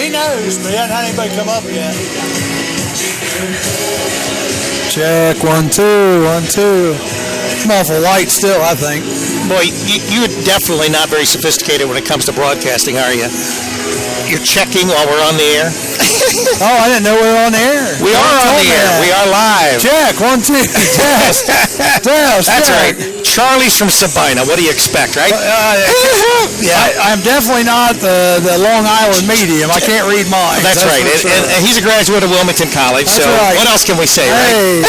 He knows, but he hasn't had anybody come up yet. Check, 1, 2, 1, 2. I'm awful light still, I think. Boy, you're definitely not very sophisticated when it comes to broadcasting, are you? You're checking while we're on the air? Oh, I didn't know we were on the air. We are on the air. We are live. Check, 1, 2. Test. Test. That's right. Charlie's from Sabina. What do you expect, right? I'm definitely not the Long Island medium. I can't read mine. That's right. Sure. And he's a graduate of Wilmington College, That's so right. what else can we say, hey, right?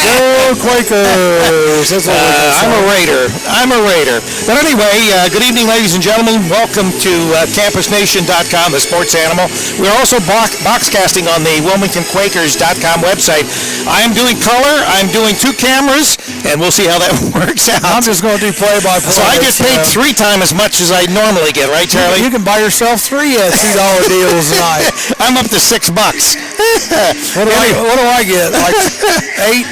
Go Quakers. That's what I'm a Raider. But anyway, good evening, ladies and gentlemen. Welcome to CampusNation.com, the sports animal. We're also boxcasting on the WilmingtonQuakers.com website. I am doing color. I'm doing 2 cameras, and we'll see how that works out. I'm just going to do play-by-play. So I get paid 3 times as much as I normally get, right, Charlie? You can buy yourself 3 $2 deals tonight. I'm up to $6. What do I get? Like 8?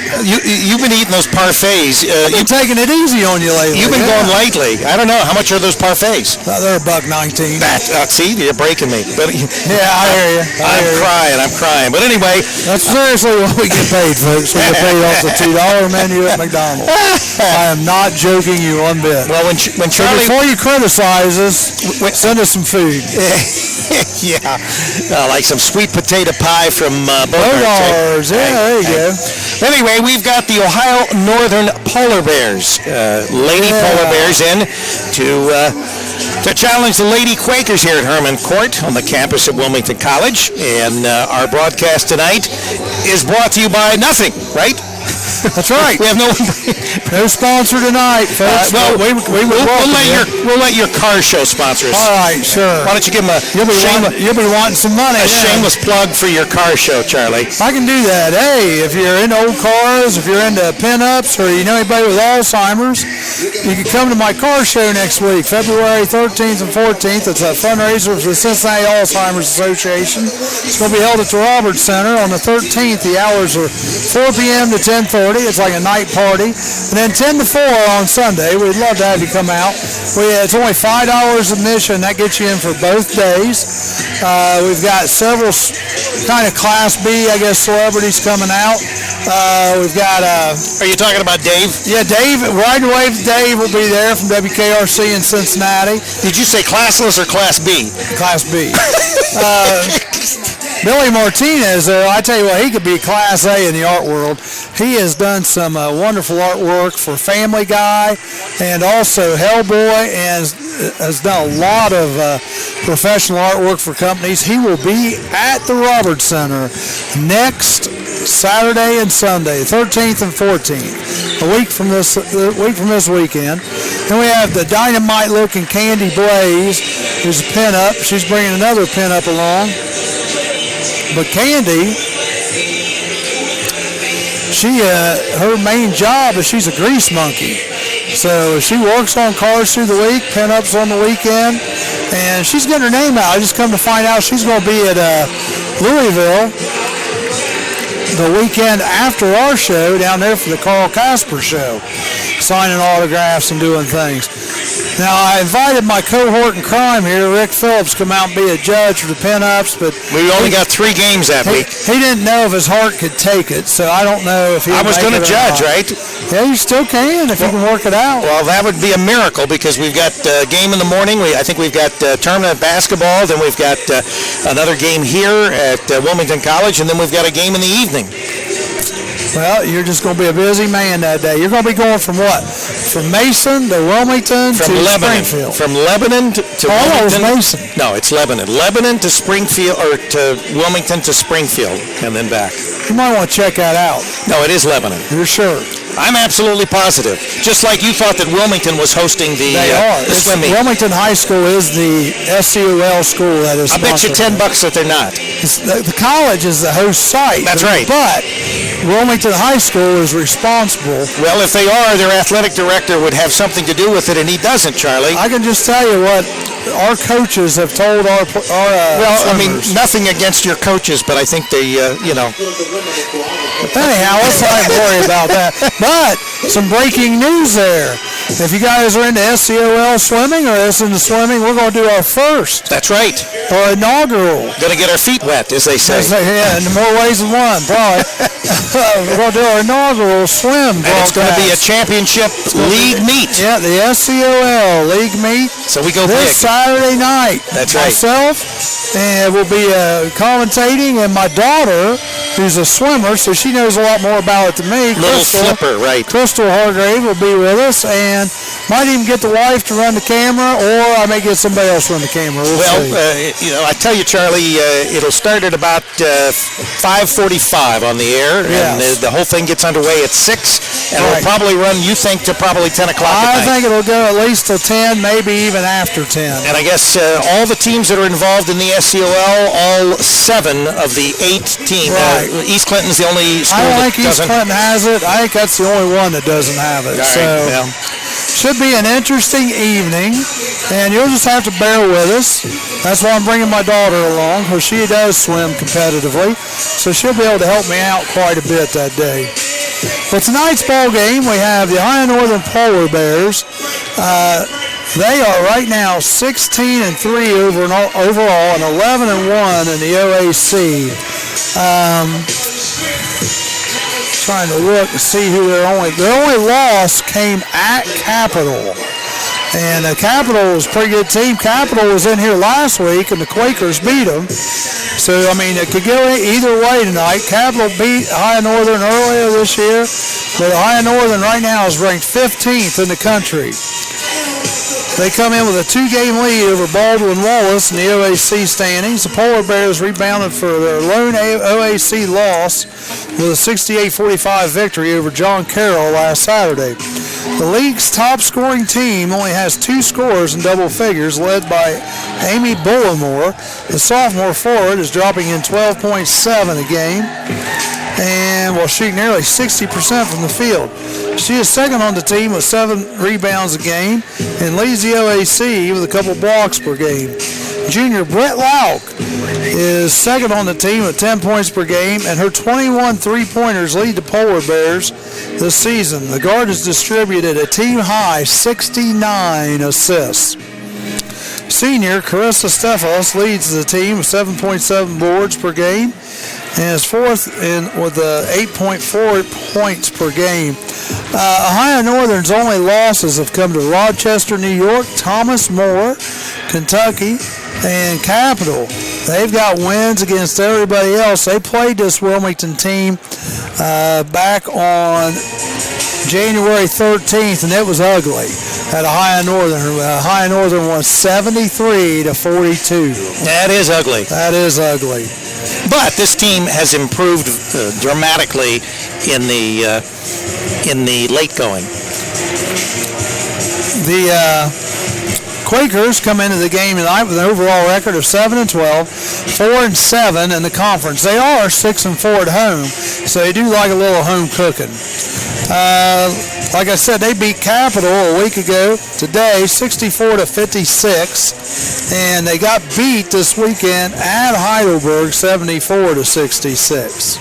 You've been eating those parfaits. You've been taking it easy on you lately. You've been going lightly. I don't know. How much are those parfaits? They're $1.19. See, you're breaking me. But yeah, I hear you. I'm crying. But anyway. That's seriously what we get paid, folks. We get paid off the $2 menu at McDonald's. I am not joking you one bit. Well, when Charlie... So before you criticize us, send us some food. Yeah. Like some sweet potato pie from Bogart's. Yeah, there you go. Anyway, we've got the Ohio Northern Polar Bears, Polar Bears in to challenge the Lady Quakers here at Herman Court on the campus at Wilmington College. And our broadcast tonight is brought to you by nothing, right? That's right. We have no sponsor tonight, folks. We'll let your car show sponsor us. All right, sure. Why don't you give them you'll be wanting some money. A shameless plug for your car show, Charlie. I can do that. Hey, if you're into old cars, if you're into pinups, or you know anybody with Alzheimer's, you can come to my car show next week, February 13th and 14th. It's a fundraiser for the Cincinnati Alzheimer's Association. It's going to be held at the Roberts Center on the 13th. The hours are 4 p.m. to 10:30. It's like a night party. And then 10 to 4 on Sunday. We'd love to have you come out. It's only $5 admission. That gets you in for both days. We've got several kind of Class B, I guess, celebrities coming out. We've got... Are you talking about Dave? Yeah, Dave. Ride and Wave Dave will be there from WKRC in Cincinnati. Did you say classless or Class B? Class B. Billy Martinez, I tell you what, he could be Class A in the art world. He has done some wonderful artwork for Family Guy and also Hellboy, and has done a lot of professional artwork for companies. He will be at the Roberts Center next Saturday and Sunday, 13th and 14th, a week from this weekend. Then we have the dynamite-looking Candy Blaze, who's a pinup. She's bringing another pinup along. But Candy, her main job is she's a grease monkey. So she works on cars through the week, pinups on the weekend, and she's getting her name out. I just come to find out she's going to be at Louisville the weekend after our show down there for the Carl Casper show, signing autographs and doing things. Now, I invited my cohort in crime here, Rick Phillips, come out and be a judge for the pinups, but... We only got 3 games that week. He didn't know if his heart could take it, so I don't know if he I was going to judge, right? Yeah, you still can if you can work it out. Well, that would be a miracle because we've got a game in the morning. I think we've got tournament basketball, then we've got another game here at Wilmington College, and then we've got a game in the evening. Well, you're just going to be a busy man that day. You're going to be going from what? From Mason to Wilmington to Springfield. From Lebanon to Wilmington. Mason. No, it's Lebanon. Lebanon to Springfield, or to Wilmington to Springfield, and then back. You might want to check that out. No, it is Lebanon. You're sure? I'm absolutely positive. Just like you thought that Wilmington was hosting the swim meet. Wilmington High School is the SCOL school that is sponsored. I bet you $10 that they're not. The college is the host site. That's right. But Wilmington High School is responsible. Well, if they are, their athletic director would have something to do with it, and he doesn't, Charlie. I can just tell you what our coaches have told our well, swimmers. I mean, nothing against your coaches, but I think they, Anyhow, let's not worry about that. But some breaking news there. if you guys are into SCOL swimming or us into swimming, we're going to do our first. That's right. Or inaugural. Going to get our feet wet, as they say. Yeah, in more ways than one, probably. We're going to do our inaugural swim broadcast. And it's going to be a championship league meet. Yeah, the SCOL league meet. So we go this big. Saturday night. That's right. Myself, and we'll be commentating, and my daughter, who's a swimmer, so she knows a lot more about it than me. Little flipper, right. Crystal Hargrave will be with us, and might even get the wife to run the camera, or I may get somebody else to run the camera. I tell you, Charlie, it'll start at about 5:45 on the air, and the whole thing gets underway at 6, and it'll probably run, you think, to probably 10 o'clock at night. I think it'll go at least till 10, maybe even after 10. And I guess all the teams that are involved in the SCOL, all 7 of the 8 teams. Right. East Clinton's the only school I don't that think East Clinton has it. I think that's the only one that doesn't have it. Should be an interesting evening, and you'll just have to bear with us. That's why I'm bringing my daughter along, because she does swim competitively, so she'll be able to help me out quite a bit that day. For tonight's ball game, we have the Ohio Northern Polar Bears. They are right now 16-3 overall and 11-1 in the OAC. Trying to look to see who their only loss came at Capital. And Capital was a pretty good team. Capital was in here last week, and the Quakers beat them. So, I mean, it could go either way tonight. Capital beat Ohio Northern earlier this year, but Ohio Northern right now is ranked 15th in the country. They come in with a 2-game lead over Baldwin Wallace in the OAC standings. The Polar Bears rebounded for their lone OAC loss with a 68-45 victory over John Carroll last Saturday. The league's top-scoring team only has 2 scorers in double figures, led by Amy Bullimore. The sophomore forward is dropping in 12.7 a game and will shoot nearly 60% from the field. She is second on the team with 7 rebounds a game and leads the OAC with a couple blocks per game. Junior Brett Lauk is second on the team with 10 points per game, and her 21 three-pointers lead the Polar Bears this season. The guard has distributed a team-high 69 assists. Senior Carissa Stefos leads the team with 7.7 boards per game and is fourth with 8.4 points per game. Ohio Northern's only losses have come to Rochester, New York, Thomas More, Kentucky, and Capital. They've got wins against everybody else. They played this Wilmington team back on January 13th, and it was ugly at Ohio Northern. Ohio Northern won 73-42. That is ugly. That is ugly. But this team has improved dramatically in the late going. The Quakers come into the game tonight with an overall record of 7-12, 4-7 in the conference. They are 6-4 at home, so they do like a little home cooking. Like I said, they beat Capital a week ago today, 64-56, and they got beat this weekend at Heidelberg, 74-66.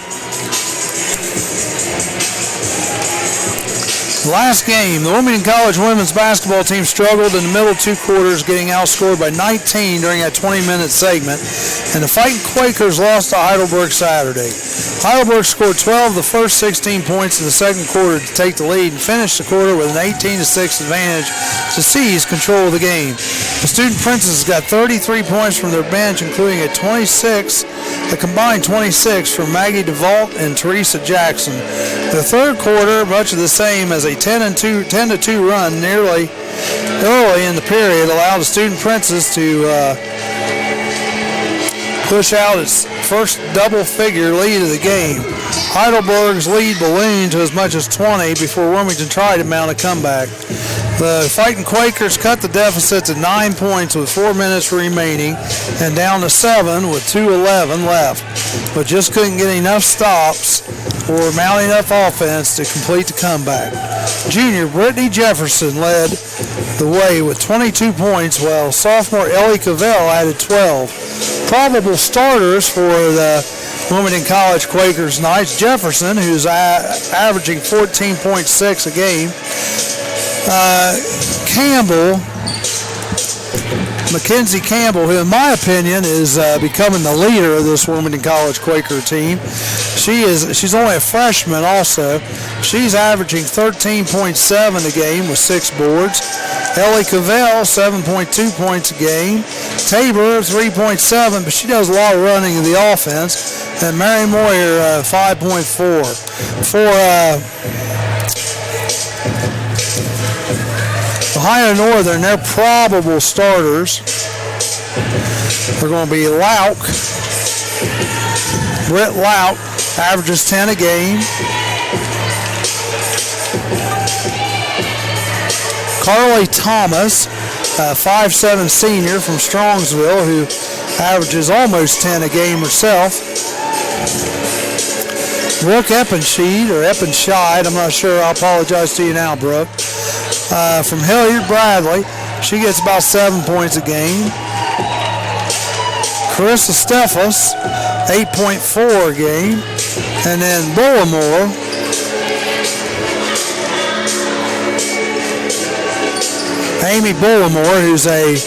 Last game, the Wilmington College women's basketball team struggled in the middle 2 quarters, getting outscored by 19 during that 20-minute segment, and the Fighting Quakers lost to Heidelberg Saturday. Heidelberg scored 12 of the first 16 points in the second quarter to take the lead and finished the quarter with an 18-6 advantage to seize control of the game. The Student Princesses got 33 points from their bench, including a combined 26 from Maggie DeVault and Teresa Jackson. The third quarter, much of the same as a 10-2 run nearly early in the period, allowed the Student Princess to push out its first double-figure lead of the game. Heidelberg's lead ballooned to as much as 20 before Wilmington tried to mount a comeback. The Fighting Quakers cut the deficit to 9 points with 4 minutes remaining and down to 7 with 2:11 left, but just couldn't get enough stops or mount enough offense to complete the comeback. Junior Brittany Jefferson led the way with 22 points, while sophomore Ellie Cavell added 12. Probable starters for the Wilmington College Quakers Knights: Jefferson, who's averaging 14.6 a game, Campbell, Mackenzie Campbell, who in my opinion is becoming the leader of this Wilmington College Quaker team. She's only a freshman also. She's averaging 13.7 a game with 6 boards. Ellie Cavell, 7.2 points a game. Tabor, 3.7, but she does a lot of running in the offense. And Mary Moyer, 5.4. For Ohio Northern, their probable starters are going to be Lauk. Britt Lauk averages 10 a game. Carly Thomas, 5'7" senior from Strongsville, who averages almost 10 a game herself. Brooke Eppenscheid, I'm not sure, I'll apologize to you now, Brooke. From Hilliard Bradley, she gets about 7 points a game. Carissa Steffels, 8.4 a game. And then Bullimore, Amy Bullimore, who's we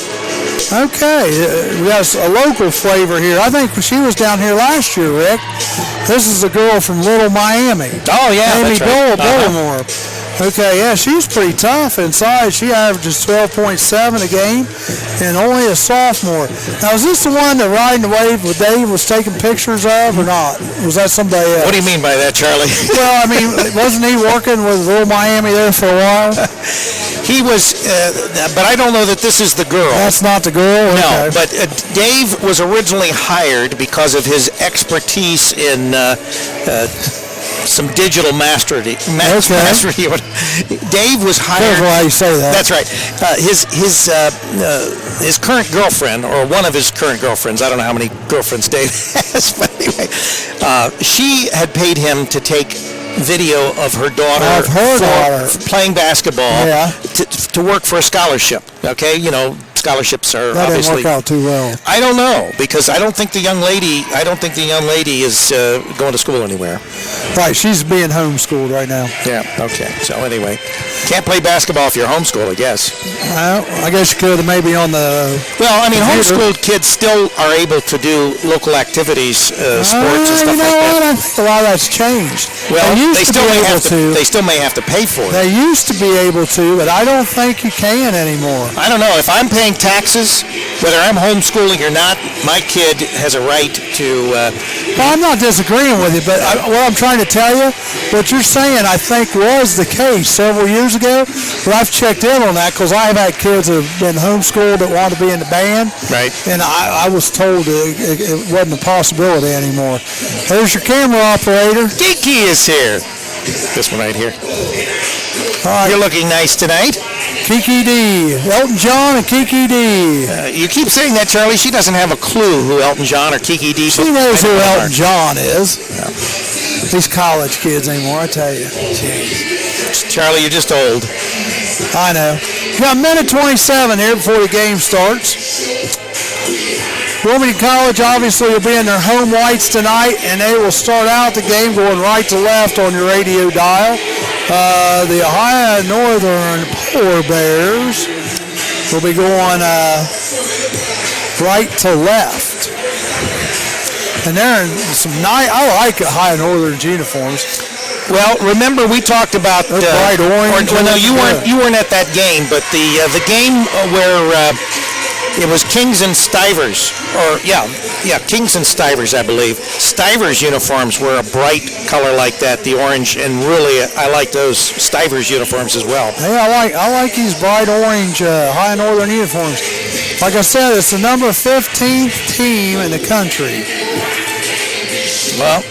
got a local flavor here. I think she was down here last year, Rick. This is a girl from Little Miami. Oh, yeah, Amy that's right. Bullimore. Okay, yeah, she's pretty tough inside. She averages 12.7 a game and only a sophomore. Now, is this the one that Riding the Wave with Dave was taking pictures of or not? Was that somebody else? What do you mean by that, Charlie? Well, I mean, wasn't he working with Little Miami there for a while? He was, but I don't know that this is the girl. That's not the girl? No, Okay. but Dave was originally hired because of his expertise in some digital mastery. Dave was hired. Careful how you say that. That's right. His current girlfriend, or one of his current girlfriends, I don't know how many girlfriends Dave has, but anyway, she had paid him to take video of her daughter, playing basketball to work for a scholarship. Okay, scholarships are that obviously didn't work out too well. I don't know, because I don't think the young lady is going to school anywhere. Right, she's being homeschooled right now. Yeah. Okay. So anyway, can't play basketball if you're homeschooled, I guess. Well, I guess you could maybe on the. Well, I mean, computer. homeschooled kids still are able to do local activities, sports and stuff like that. I think a lot of that's changed. Well, they still may have to pay for it. They used to be able to, but I don't think you can anymore. I don't know. If I'm paying taxes, whether I'm homeschooling or not, my kid has a right to. Well, I'm not disagreeing with you, but what I'm trying to tell you, what you're saying, I think was the case several years ago. But I've checked in on that because I've had kids that have been homeschooled that want to be in the band. Right. And I was told it wasn't a possibility anymore. There's your camera operator. Kiki is here. This one right here. All right. You're looking nice tonight. Kiki D. Elton John and Kiki D. You keep saying that, Charlie. She doesn't have a clue who Elton John or Kiki D is. She knows who Elton John is. Yeah. These college kids anymore, I tell you. Jeez. Charlie, you're just old. I know. We got a minute 27 here before the game starts. Wilmington College obviously will be in their home whites tonight, and they will start out the game going right to left on your radio dial. The Ohio Northern Polar Bears will be going right to left. And they're in some nice, I like Ohio Northern's uniforms. Well, remember we talked about bright orange. Well, no, you weren't at that game, but the game where it was Kings and Stivers, Kings and Stivers, I believe. Stivers uniforms were a bright color like that, the orange, and really I like those Stivers uniforms as well. Hey, I like these bright orange High Northern uniforms. Like I said, it's the number 15th team in the country. Well,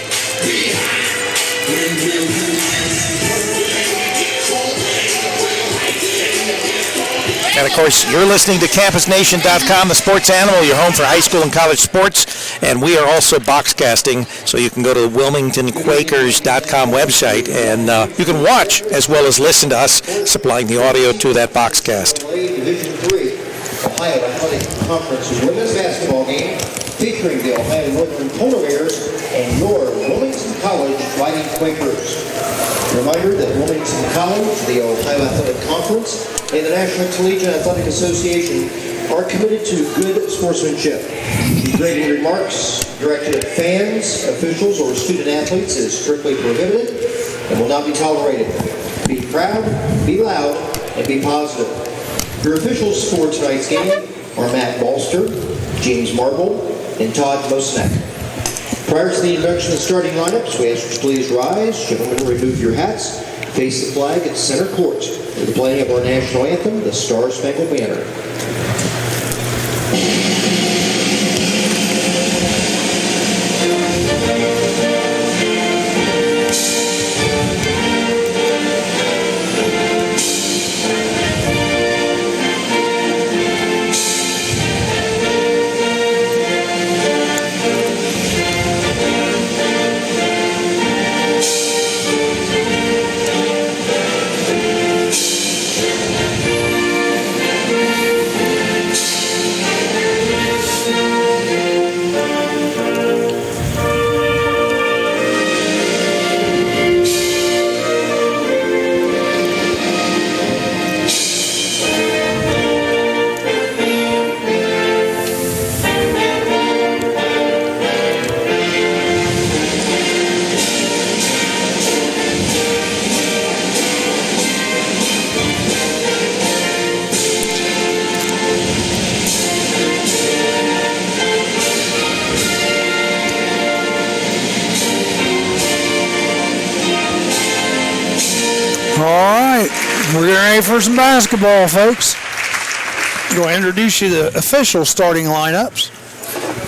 and of course, you're listening to CampusNation.com, the sports animal, your home for high school and college sports. And we are also boxcasting, so you can go to the WilmingtonQuakers.com website, and you can watch as well as listen to us supplying the audio to that boxcast. Division III Ohio Athletic Conference women's basketball game featuring the Ohio Northern Polar Bears and your Wilmington College Fighting Quakers. Reminder that Wilmington College, the Ohio Athletic Conference, and the National Collegiate Athletic Association are committed to good sportsmanship. Degrading remarks directed at fans, officials, or student athletes is strictly prohibited and will not be tolerated. Be proud, be loud, and be positive. Your officials for tonight's game are Matt Balster, James Marble, and Todd Mosnack. Prior to the introduction of the starting lineups, we ask you to please rise. Gentlemen, remove your hats. Face the flag at center court for the playing of our national anthem, the Star Spangled Banner. We're getting ready for some basketball, folks. I'm going to introduce you to the official starting lineups.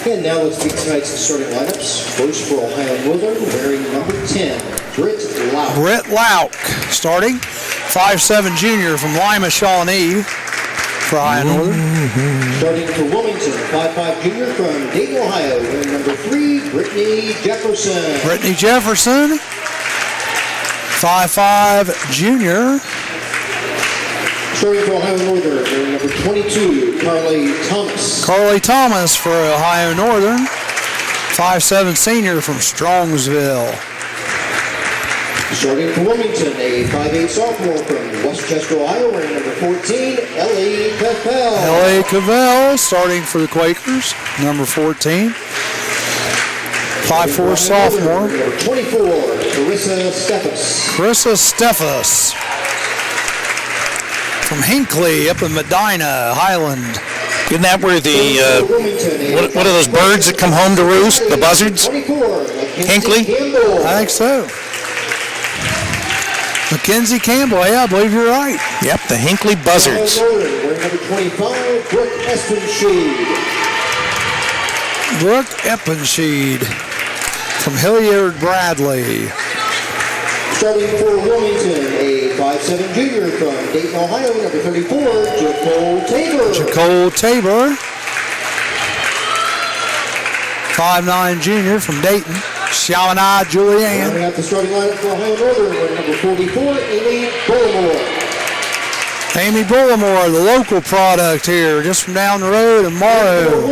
And now let's meet tonight's starting lineups. First for Ohio Northern, wearing number 10, Britt Lauk. Britt Lauk starting. 5'7" junior from Lima, Shawnee for Ohio Northern. Starting for Wilmington, 5'5" junior from Dayton, Ohio, wearing number 3, Brittany Jefferson. Brittany Jefferson. 5'5" junior. Starting for Ohio Northern, wearing number 22, Carly Thomas. Carly Thomas for Ohio Northern. 5'7" senior from Strongsville. Starting for Wilmington, a 5'8" sophomore from Westchester, Ohio, wearing number 14, Ellie Cavell. Ellie Cavell starting for the Quakers, number 14. 5'4" sophomore. Number 24, Carissa Steffes. Carissa Steffes from Hinckley up in Medina, Highland. Isn't that where the, what are those birds that come home to roost, the buzzards? Hinckley? I think so. Mackenzie Campbell, yeah, I believe you're right. Yep, the Hinckley Buzzards. Wearing number 25, Brooke Espensheed. Brooke Espensheed from Hilliard Bradley. Starting for Wilmington, a 5'7" junior from Dayton, Ohio, number 34, Jacole Tabor. Jacole Tabor. 5'9" junior from Dayton, Shawnee Julianne. Rounding out the starting lineup for Ohio Northern, wearing number 44, Amy Bullimore. Amy Bullimore, the local product here, just from down the road in Morrow.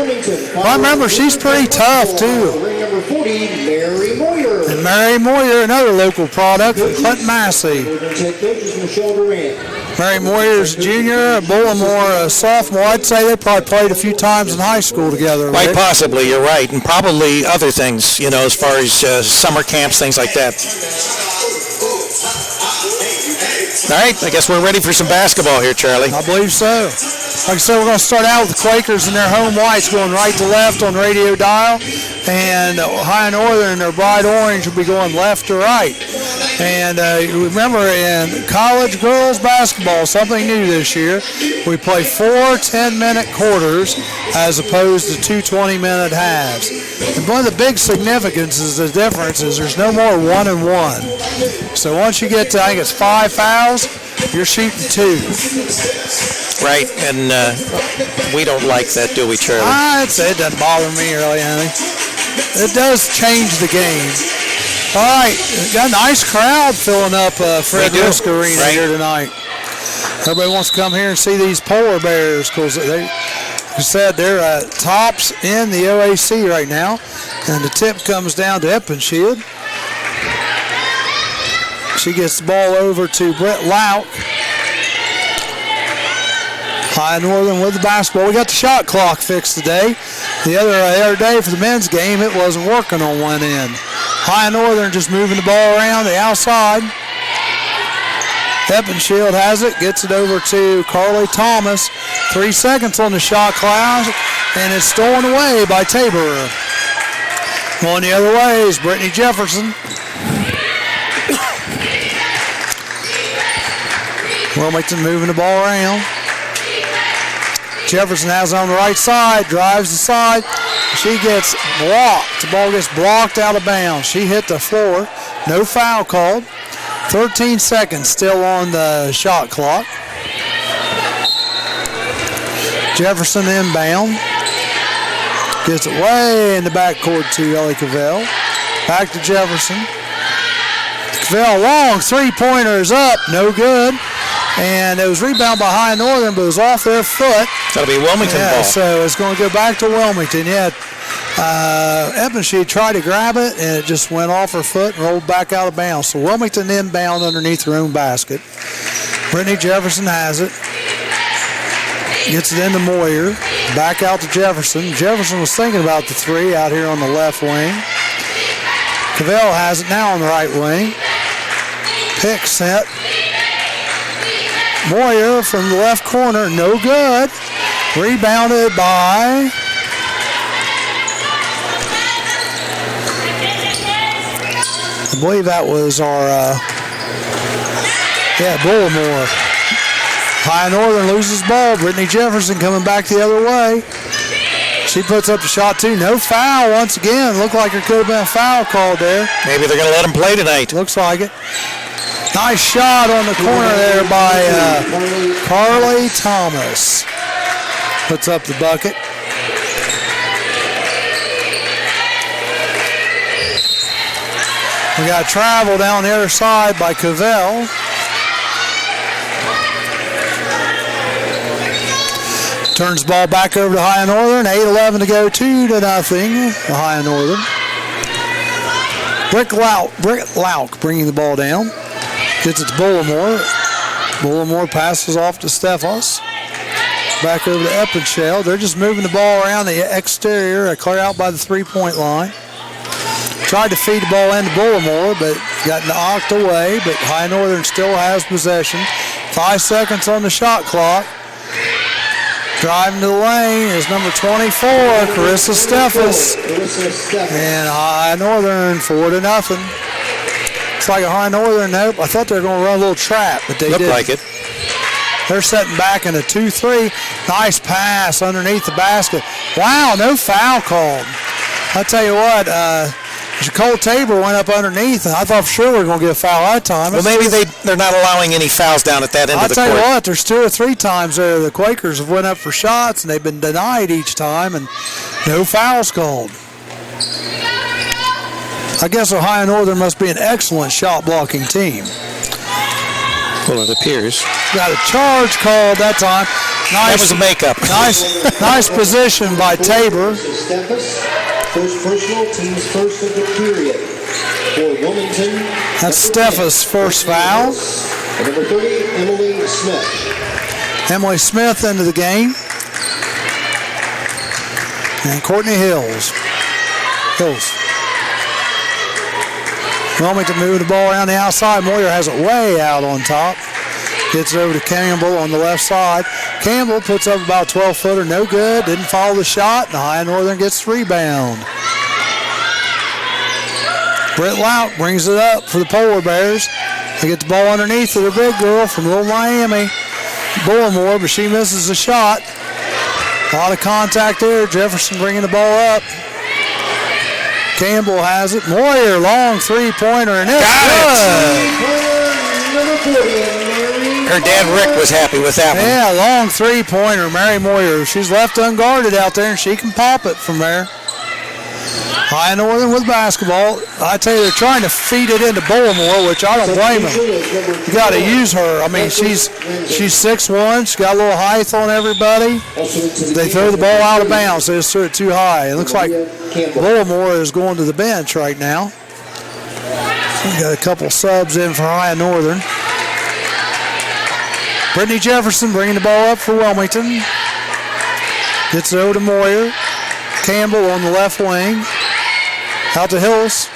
I remember she's pretty tough, too. Ring number 40, Mary Moyer. And Mary Moyer, another local product from Clinton Massey. Michelle Durant. Mary Moyer's junior, Bullimore a sophomore. I'd say they probably played a few times in high school together. Quite Rick. possibly, you're right. And probably other things, you know, as far as summer camps, things like that. All right, I guess we're ready for some basketball here, Charlie. I believe so. Like I said, we're going to start out with the Quakers in their home whites going right to left on radio dial. And Ohio Northern, their bright orange, will be going left to right. And remember, in college girls basketball, something new this year, we play 4 10-minute quarters as opposed to 2 20-minute halves. And one of the big significances, the difference is there's no more 1-and-1. So once you get to, I think it's 5 fouls, you're shooting 2. Right, and we don't like that, do we, Charlie? It doesn't bother me really, honey. It does change the game. All right, got a nice crowd filling up Fred Risk Arena here tonight. Everybody wants to come here and see these polar bears because I said they're tops in the OAC right now, and the tip comes down to Eppenshield. She gets the ball over to Brett Lauk. High Northern with the basketball. We got the shot clock fixed today. The other day for the men's game, it wasn't working on one end. High Northern just moving the ball around the outside. Eppenshield has it, gets it over to Carly Thomas. 3 seconds on the shot clock, and it's stolen away by Tabor. Going the other way is Brittany Jefferson. Wilmington moving the ball around. Jefferson has it on the right side, drives the side. She gets blocked. The ball gets blocked out of bounds. She hit the floor. No foul called. 13 seconds still on the shot clock. Jefferson inbound. Gets it way in the backcourt to Ellie Cavell. Back to Jefferson. Cavell long three-pointer is up. No good. And it was rebounded by High Northern, but it was off their foot. That'll be Wilmington ball. So it's going to go back to Wilmington. Eppenshield tried to grab it, and it just went off her foot and rolled back out of bounds. So Wilmington inbound underneath their own basket. Brittany Jefferson has it. Gets it into Moyer. Back out to Jefferson. Jefferson was thinking about the three out here on the left wing. Cavell has it now on the right wing. Pick set. Moyer from the left corner, no good. Rebounded by I believe that was our Bullimore. High Northern loses ball. Brittany Jefferson coming back the other way. She puts up the shot too. No foul once again. Looked like there could have been a foul called there. Maybe they're going to let him play tonight. Looks like it. Nice shot on the corner there by Carly Thomas. Puts up the bucket. We got travel down the other side by Cavell. Turns the ball back over to High Northern. 8:11 to go, 2-0. High Northern. Britt Lauk bringing the ball down. Gets it to Bullimore. Bullimore passes off to Stefos. Back over to Eppenshield. They're just moving the ball around the exterior, clear out by the three-point line. Tried to feed the ball into Bullimore, but got knocked away. But High Northern still has possession. 5 seconds on the shot clock. Driving to the lane is number 24, Carissa Stefos. And High Northern 4-0. It's like a High Northern. Nope. I thought they were going to run a little trap, but they didn't. Looked like it. They're setting back in a 2-3. Nice pass underneath the basket. Wow, no foul called. I tell you what, Nicole Tabor went up underneath, and I thought for sure we were going to get a foul that time. Well, maybe they're not allowing any fouls down at that end of the court. I'll tell you what, there's 2 or 3 times there the Quakers have went up for shots, and they've been denied each time, and no fouls called. I guess Ohio Northern must be an excellent shot blocking team. Well, it appears. Got a charge called that time. Nice, that was a makeup. Nice position by Tabor. First personal, team's first of the period for Wilmington. That's Steffa's first foul. And number 30, Emily Smith. Emily Smith into the game. And Courtney Hills. Wilmington moving the ball around the outside. Moyer has it way out on top. Gets it over to Campbell on the left side. Campbell puts up about a 12-footer. No good. Didn't follow the shot. And High Northern gets the rebound. Britt Lauk brings it up for the Polar Bears. They get the ball underneath to their big girl from Little Miami. Bullimore, but she misses the shot. A lot of contact there. Jefferson bringing the ball up. Campbell has it. Moyer, long three-pointer, and it's good. Her dad, Rick, was happy with that one. Yeah, long three-pointer, Mary Moyer. She's left unguarded out there, and she can pop it from there. High Northern with basketball. I tell you, they're trying to feed it into Bullimore, which I don't blame them. You got to use her. I mean, she's 6'1". She's got a little height on everybody. They throw the ball out of bounds. They just threw it too high. It looks like Bullimore is going to the bench right now. We got a couple subs in for High Northern. Brittany Jefferson bringing the ball up for Wilmington. Gets it over to Moyer. Campbell on the left wing. Out to Hills.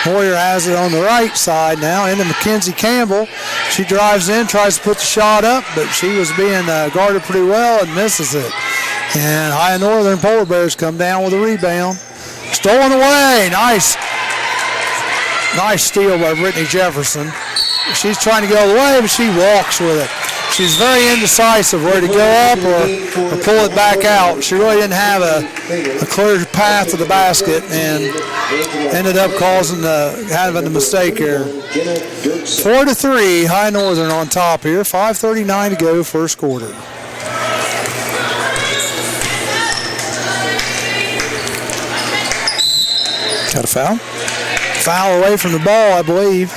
Moyer has it on the right side now into Mackenzie Campbell. She drives in, tries to put the shot up, but she was being guarded pretty well and misses it. And High Northern Polar Bears come down with a rebound. Stolen away. Nice steal by Brittany Jefferson. She's trying to go away, but she walks with it. She's very indecisive where to go up or pull it back out. She really didn't have a clear path to the basket and ended up causing having a mistake here. 4-3, High Northern on top here. 5:39 to go, first quarter. Got a foul? Foul away from the ball, I believe.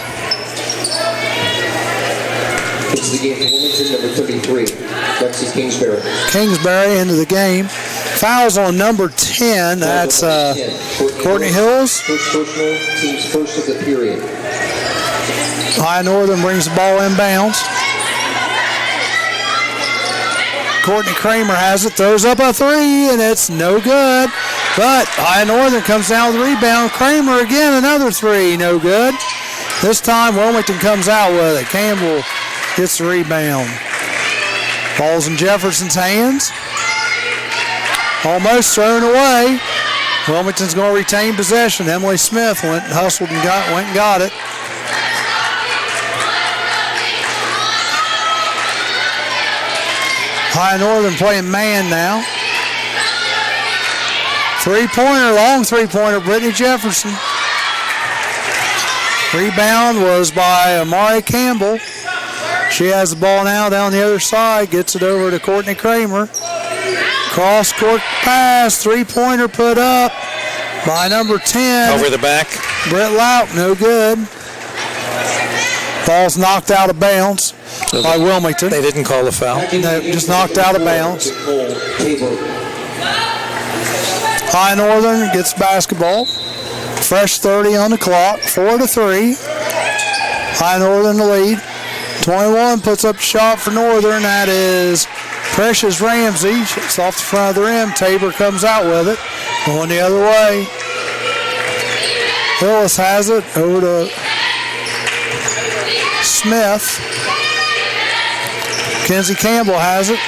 It's the game for Wilmington, number 33, Lexi Kingsbury. Kingsbury into the game. Fouls on number 10. That's Courtney Hills. First personal, team's first of the period. High Northern brings the ball inbounds. Courtney Kramer has it, throws up a three, and it's no good. But High Northern comes down with the rebound. Kramer again, another three, no good. This time Wilmington comes out with it. Campbell gets the rebound. Ball's in Jefferson's hands. Almost thrown away. Wilmington's going to retain possession. Emily Smith went and hustled and went and got it. High Northern playing man now. Three-pointer, long three-pointer, Brittany Jefferson. Rebound was by Amari Campbell. She has the ball now down the other side, gets it over to Courtney Kramer. Cross-court pass, three-pointer put up by number 10. Over the back. Britt Lauk, no good. Ball's knocked out of bounds by Wilmington. They didn't call the foul. No, just knocked out of bounds. High Northern gets basketball. Fresh 30 on the clock, 4-3. High Northern the lead. 21 puts up a shot for Northern. That is Precious Ramsey. It's off the front of the rim. Tabor comes out with it. Going the other way. Hillis has it over to Smith. Kenzie Campbell has it.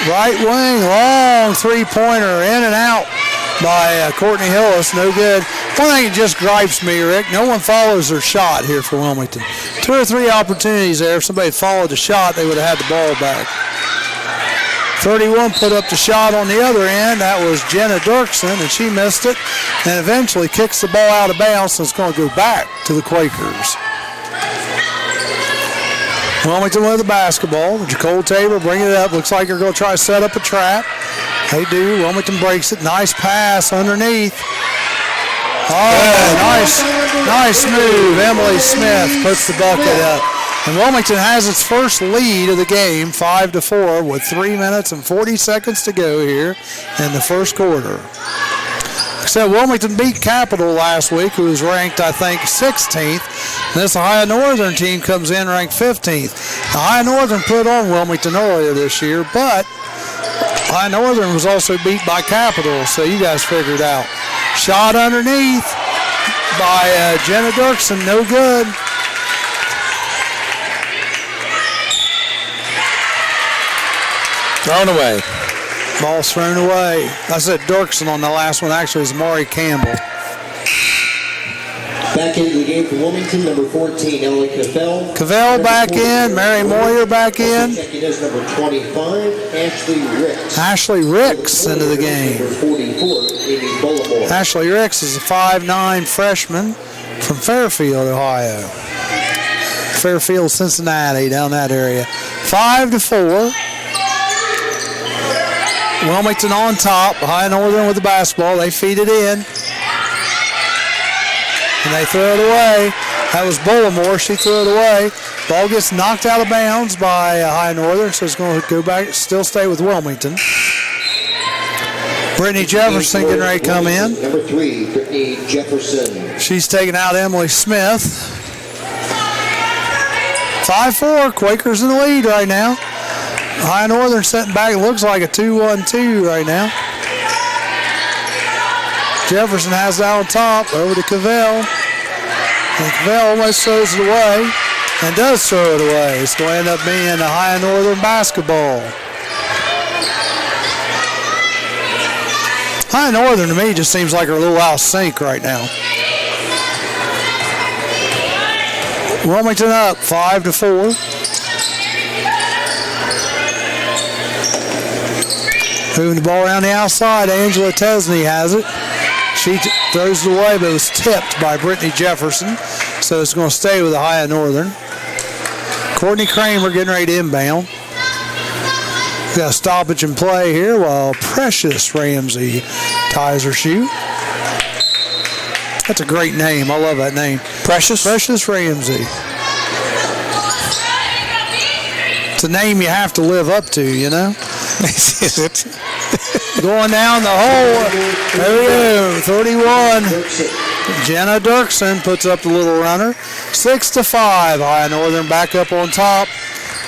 Right wing, long three-pointer in and out by Courtney Hillis. No good. One thing that just gripes me, Rick, no one follows their shot here for Wilmington. 2 or 3 opportunities there. If somebody had followed the shot, they would have had the ball back. 31 put up the shot on the other end. That was Jenna Dirksen, and she missed it. And eventually kicks the ball out of bounds, and it's going to go back to the Quakers. Wilmington with the basketball. Jacole Tabor bring it up. Looks like they're going to try to set up a trap. They do. Wilmington breaks it. Nice pass underneath. Oh, nice move. Emily Smith puts the bucket up. And Wilmington has its first lead of the game, 5-4, with 3 minutes and 40 seconds to go here in the first quarter. Except Wilmington beat Capital last week, who was ranked, I think, 16th. And this High Northern team comes in ranked 15th. The High Northern put on Wilmington earlier this year, but High Northern was also beat by Capital, so you guys figure it out. Shot underneath by Jenna Dirksen, no good. Thrown away. Ball's thrown away. I said Dirksen on the last one. Actually, it's Maury Campbell. Back into the game for Wilmington, number 14, Emily Cavell. Cavell back in. Mary Moyer back in. Checking is number 25, Ashley Ricks. Ashley Ricks into the game. Number 44, Amy Bullimore. Ashley Ricks is a 5'9" freshman from Fairfield, Ohio. Fairfield, Cincinnati, down that area. 5-4. Wilmington on top. High Northern with the basketball. They feed it in. And they throw it away. That was Bullimore. She threw it away. Ball gets knocked out of bounds by High Northern, so it's going to go back, still stay with Wilmington. Brittany Jefferson getting ready to come in. Number 3, Brittany Jefferson. She's taking out Emily Smith. 5-4. Quakers in the lead right now. High Northern setting back. It looks like a 2-1-2 right now. Jefferson has it out on top. Over to Cavell. And Cavell almost throws it away. And does throw it away. It's going to end up being a High Northern basketball. High Northern to me just seems like they're a little out of sync right now. Wilmington up 5-4. Moving the ball around the outside. Angela Tesney has it. She throws it away, but it was tipped by Brittany Jefferson. So it's going to stay with the High Northern. Courtney Kramer getting ready to inbound. We got a stoppage in play here while Precious Ramsey ties her shoe. That's a great name. I love that name. Precious Ramsey. It's a name you have to live up to, you know? Is it? Going down the hole. There we go. 31. Jenna Dirksen puts up the little runner. 6-5. High Northern back up on top.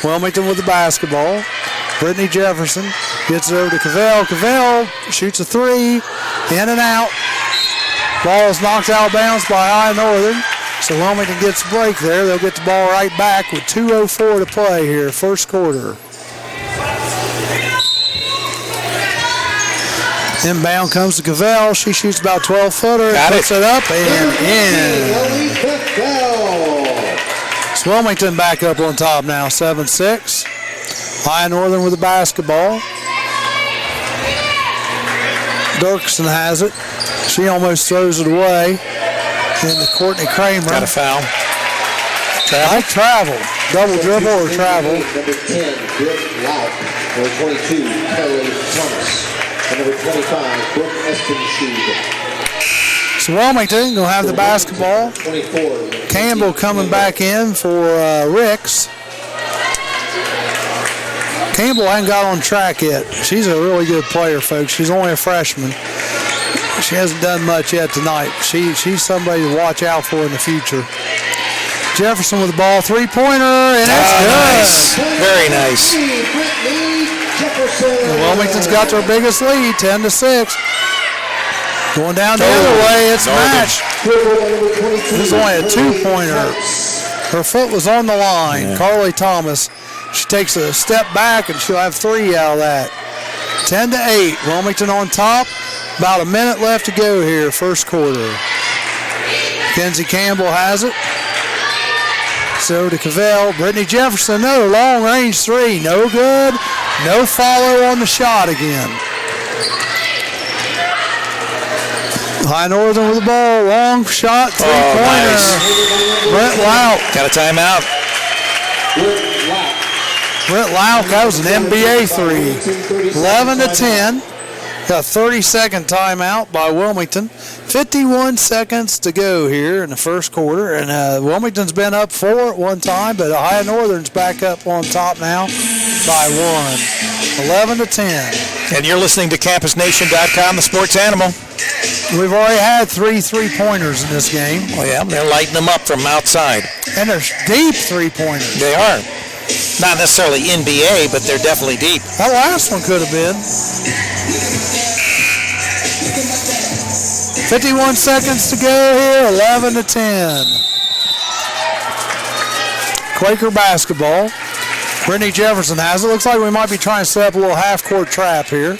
Wilmington with the basketball. Brittany Jefferson gets it over to Cavell. Cavell shoots a three. In and out. Ball is knocked out of bounds by High Northern. So Wilmington gets a break there. They'll get the ball right back with 2:04 to play here, first quarter. Inbound comes to Cavell. She shoots about 12-footer. Puts it up and in. It's Wilmington back up on top now, 7-6. High Northern with the basketball. Dirksen has it. She almost throws it away. And the Courtney Kramer. Got a foul. Travel. Double dribble or travel. Number 10, Brooke Lauk. Number 22, Kelly Thomas. And number 25, Brooke Espenschied. So Wilmington going to have the basketball. 24. Campbell coming back in for Ricks. Campbell hasn't got on track yet. She's a really good player, folks. She's only a freshman. She hasn't done much yet tonight. She's somebody to watch out for in the future. Jefferson with the ball, three-pointer, and it's good. Nice. Very nice. And Wilmington's got their biggest lead, 10-6. Going down the other way, it's matched. This is only a two-pointer. Her foot was on the line. Yeah. Carly Thomas. She takes a step back, and she'll have three out of that. 10-8. Wilmington on top. About a minute left to go here, first quarter. Kenzie Campbell has it. So to Cavell. Brittany Jefferson, another long-range three. No good. No follow on the shot again. High Northern with the ball. Long shot, three-pointer. Nice. Brett Lauk. Got a timeout. Brett Lauk, that was an NBA three. 11-10. Got a 30-second timeout by Wilmington. 51 seconds to go here in the first quarter. And Wilmington's been up 4 at one time, but High Northern's back up on top now by 1. 11-10. And you're listening to CampusNation.com, the sports animal. We've already had 3 three-pointers in this game. Oh, yeah, they're lighting them up from outside. And they're deep three-pointers. They are. Not necessarily NBA, but they're definitely deep. That last one could have been. 51 seconds to go here, 11-10. Quaker basketball. Brittany Jefferson has it. Looks like we might be trying to set up a little half-court trap here.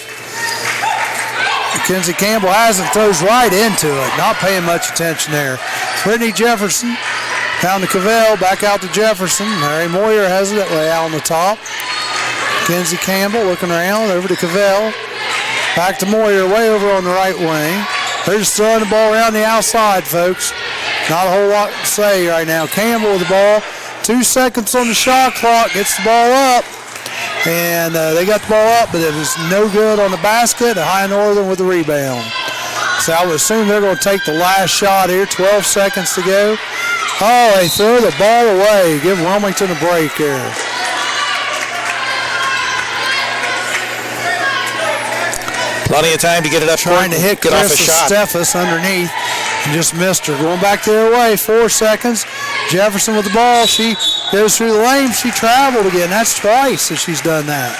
Mackenzie Campbell has it, throws right into it. Not paying much attention there. Brittany Jefferson down to Cavell, back out to Jefferson. Mary Moyer has it way out on the top. Mackenzie Campbell looking around, over to Cavell. Back to Moyer, way over on the right wing. They're just throwing the ball around the outside, folks. Not a whole lot to say right now. Campbell with the ball. 2 seconds on the shot clock. Gets the ball up. and they got the ball up, but it was no good on the basket. High Northern with the rebound. So I would assume they're going to take the last shot here. 12 seconds to go. Oh, they throw the ball away. Give Wilmington a break here. Plenty of time to get it up. Trying to hit get off a Chris shot. Steffes underneath and just missed her. Going back the other way, 4 seconds. Jefferson with the ball. She goes through the lane. She traveled again. That's twice that she's done that.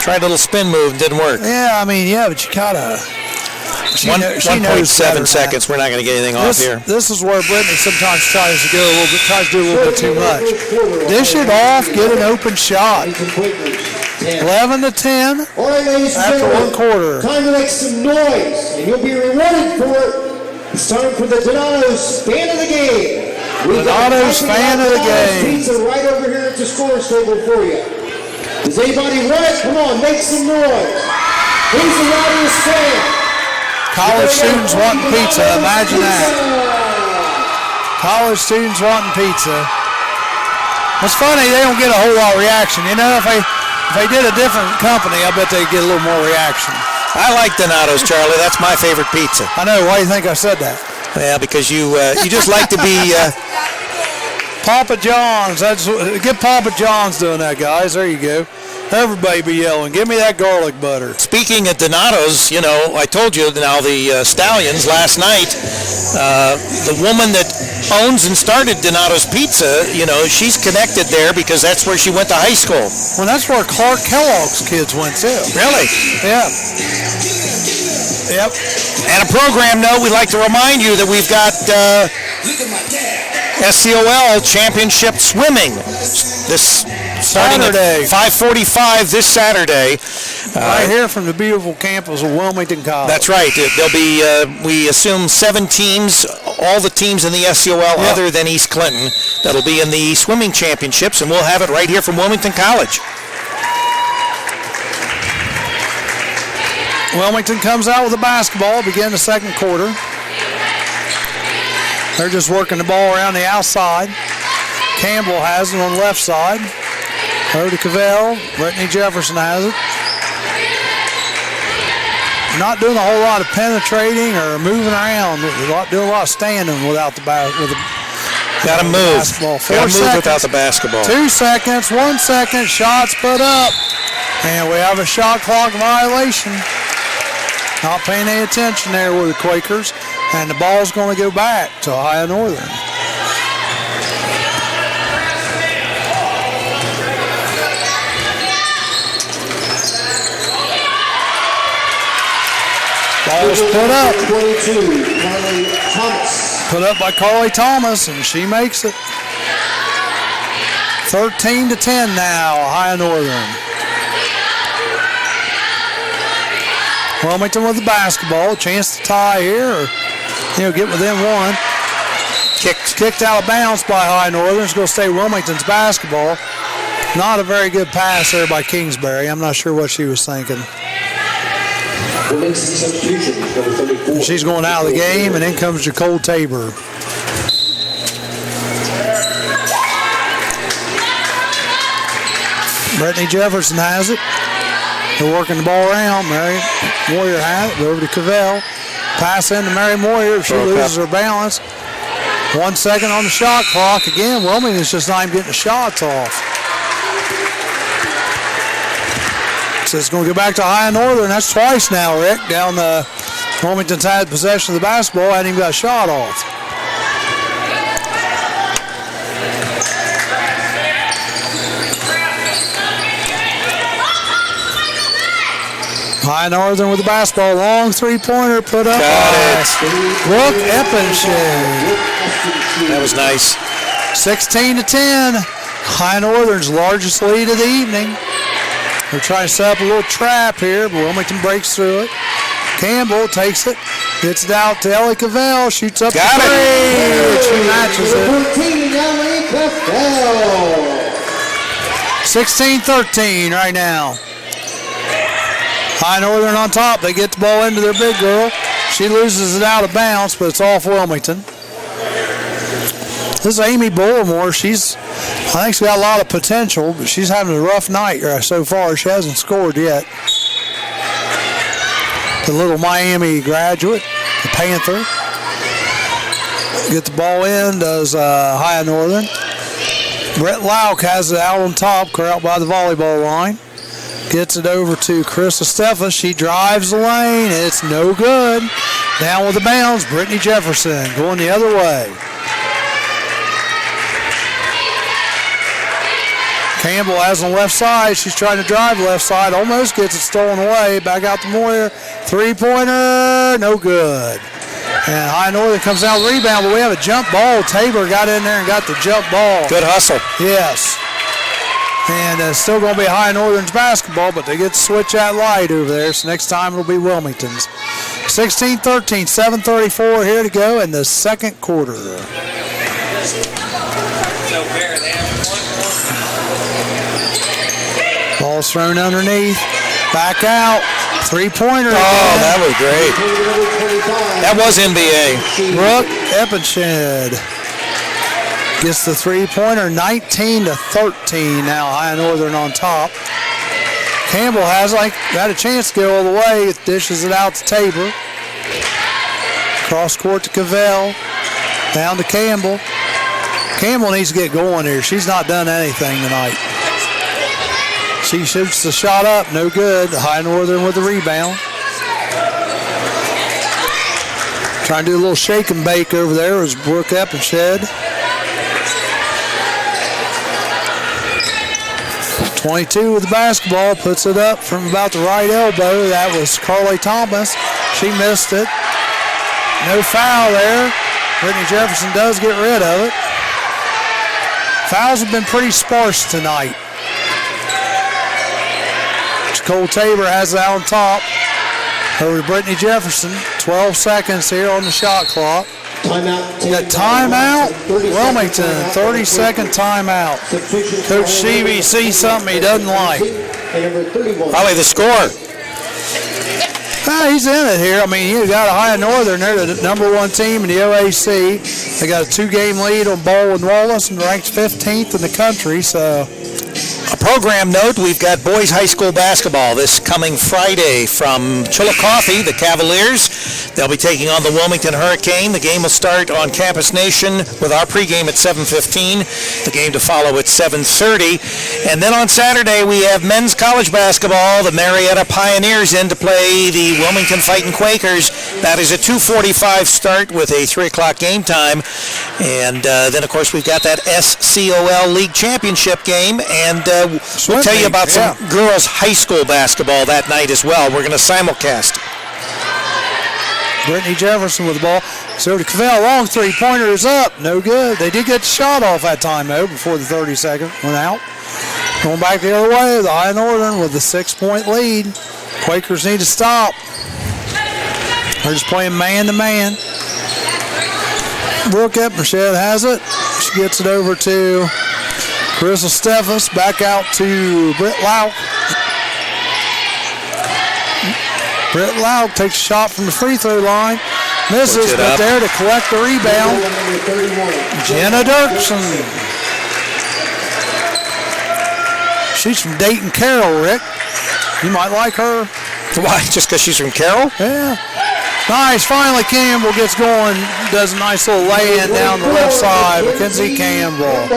Tried a little spin move, didn't work. Yeah, I mean, yeah, but you gotta. She 1.7 seconds. We're not going to get anything off here. This is where Brittany sometimes tries to do a little bit too much. Dish it off, get an open shot. 11-10 All right, ladies and after gentlemen, 1 quarter. time to make some noise, and you'll be rewarded for it. It's time for the Donato's fan of the game. Donato's fan of the game. Pizza right over here at the scores table for you. Does anybody want it? Come on, make some noise. Who's the loudest fan? College students wanting pizza. Imagine that. College students wanting pizza. It's funny, they don't get a whole lot of reaction. You know, if they did a different company, I bet they'd get a little more reaction. I like Donato's, Charlie. That's my favorite pizza. I know. Why do you think I said that? Yeah, because you just like to be... Papa John's. Get Papa John's doing that, guys. There you go. Everybody be yelling, give me that garlic butter. Speaking of Donato's, you know, I told you now the Stallions last night, the woman that owns and started Donato's Pizza, you know, she's connected there because that's where she went to high school. Well, that's where Clark Kellogg's kids went too. Really? Yeah. Yep. And a program note, we'd like to remind you that we've got SCOL Championship Swimming this starting Saturday. at 5:45 this Saturday. Right here from the beautiful campus of Wilmington College. That's right. There'll be, we assume, 7 teams, all the teams in the SCOL other than East Clinton, that'll be in the swimming championships, and we'll have it right here from Wilmington College. Wilmington comes out with the basketball, begin the second quarter. They're just working the ball around the outside. Campbell has it on the left side. Over to Cavell. Brittany Jefferson has it. Not doing a whole lot of penetrating or moving around. Doing a lot of standing without the basketball. Got to move. Got to move without the basketball. 2 seconds, 1 second. Shots put up. And we have a shot clock violation. Not paying any attention there with the Quakers. And the ball's going to go back to Ohio Northern. Ball's put up. 22, Carly Thomas. Put up by Carly Thomas, and she makes it. 13-10 now, Ohio Northern. Wilmington with the basketball. Chance to tie here, or get within one. Kicked out of bounds by High Northern. It's going to stay Wilmington's basketball. Not a very good pass there by Kingsbury. I'm not sure what she was thinking. She's going out of the game, and in comes Nicole Tabor. Brittany Jefferson has it. They're working the ball around. Mary Moyer has it. Go over to Cavell. Pass into Mary Moyer. She loses her balance. 1 second on the shot clock. Again, Wilmington's just not even getting the shots off. So it's going to go back to High Northern. That's twice now, Rick. Down the Wilmington's had possession of the basketball. Hadn't even got a shot off. High Northern with the basketball. Long three-pointer put up by Brooke Eppenshaw. That was nice. 16-10. High Northern's largest lead of the evening. They're trying to set up a little trap here, but Wilmington breaks through it. Campbell takes it, gets it out to Ellie Cavell, shoots up Got the it. three. She matches it. 16-13 right now. High Northern on top. They get the ball into their big girl. She loses it out of bounds, but it's off Wilmington. This is Amy Bullimore. She's I think she's got a lot of potential, but she's having a rough night so far. She hasn't scored yet. The little Miami graduate, the Panther. Get the ball in, does High Northern. Brett Lauk has it out on top, out by the volleyball line. Gets it over to Chris Estefas. She drives the lane. It's no good. Down with the bounce, Brittany Jefferson going the other way. Campbell has on the left side. She's trying to drive left side. Almost gets it stolen away. Back out to Moyer. Three-pointer. No good. And High Northern comes out with the rebound, but we have a jump ball. Tabor got in there and got the jump ball. Good hustle. Yes. And it's still going to be High Northern's basketball, but they get to switch that light over there, so next time it'll be Wilmington's. 16-13, 7:34 here to go in the second quarter. Ball's thrown underneath. Back out. Three-pointer. Oh, that was great. That was NBA. Brooke Eppenshed gets the three-pointer, 19-13 now. High Northern on top. Campbell has got a chance to go all the way. Dishes it out to Tabor. Cross court to Cavell. Down to Campbell. Campbell needs to get going here. She's not done anything tonight. She shoots the shot up, no good. High Northern with the rebound. Trying to do a little shake and bake over there is Brooke Eppenshed. 22 with the basketball, puts it up from about the right elbow. That was Carly Thomas. She missed it. No foul there. Brittany Jefferson does get rid of it. Fouls have been pretty sparse tonight. Cole Tabor has it out on top. Over to Brittany Jefferson. 12 seconds here on the shot clock. Timeout. We got timeout. Wilmington, 30-second timeout. Coach Sheeby sees something he doesn't like. Probably the score. He's in it here. I mean, you got a High Northern. They're the number one team in the OAC. They got a 2-game lead on Baldwin Wallace and ranked 15th in the country, so... A program note, we've got boys high school basketball this coming Friday from Chillicothe, the Cavaliers. They'll be taking on the Wilmington Hurricane. The game will start on Campus Nation with our pregame at 7:15. The game to follow at 7:30. And then on Saturday, we have men's college basketball. The Marietta Pioneers in to play the Wilmington Fighting Quakers. That is a 2:45 start with a 3 o'clock game time. And then, of course, we've got that SCOL League Championship game. And we'll tell you about some girls high school basketball that night as well. We're going to simulcast. Brittany Jefferson with the ball. So to Cavell, long three-pointer is up. No good. They did get the shot off that time, though, before the 30-second went out. Going back the other way, the High Northern with the 6-point lead. Quakers need to stop. They're just playing man-to-man. Brooke Eppenshed has it. She gets it over to Carissa Steffens. Back out to Britt Lauk. Britt Lauk takes a shot from the free throw line. Misses, but there to collect the rebound. Jenna Dirksen. She's from Dayton Carroll, Rick. You might like her. Why? Just because she's from Carroll? Yeah. Nice. Finally, Campbell gets going. Does a nice little lay-in down the left side. Mackenzie Campbell.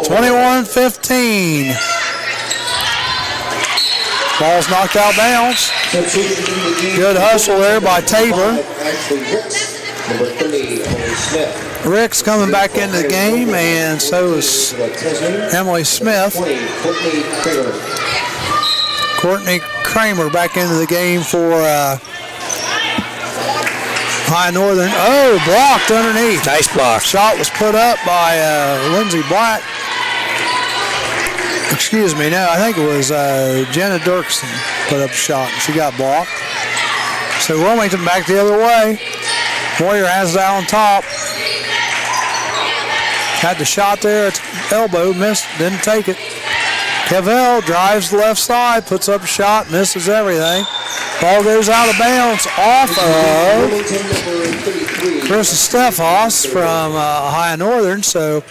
21-15. Ball's knocked out bounds. Good hustle there by Tabor. Rick's coming back into the game, and so is Emily Smith. Courtney Kramer back into the game for High Northern. Oh, blocked underneath. Nice block. Shot was put up by Lindsey Black. Excuse me, no, I think it was Jenna Dirksen put up a shot. She got blocked. So Wilmington back the other way. Moyer has it out on top. Had the shot there at the elbow, missed, didn't take it. Cavell drives the left side, puts up a shot, misses everything. Ball goes out of bounds off of Chris Steffos from High Northern. So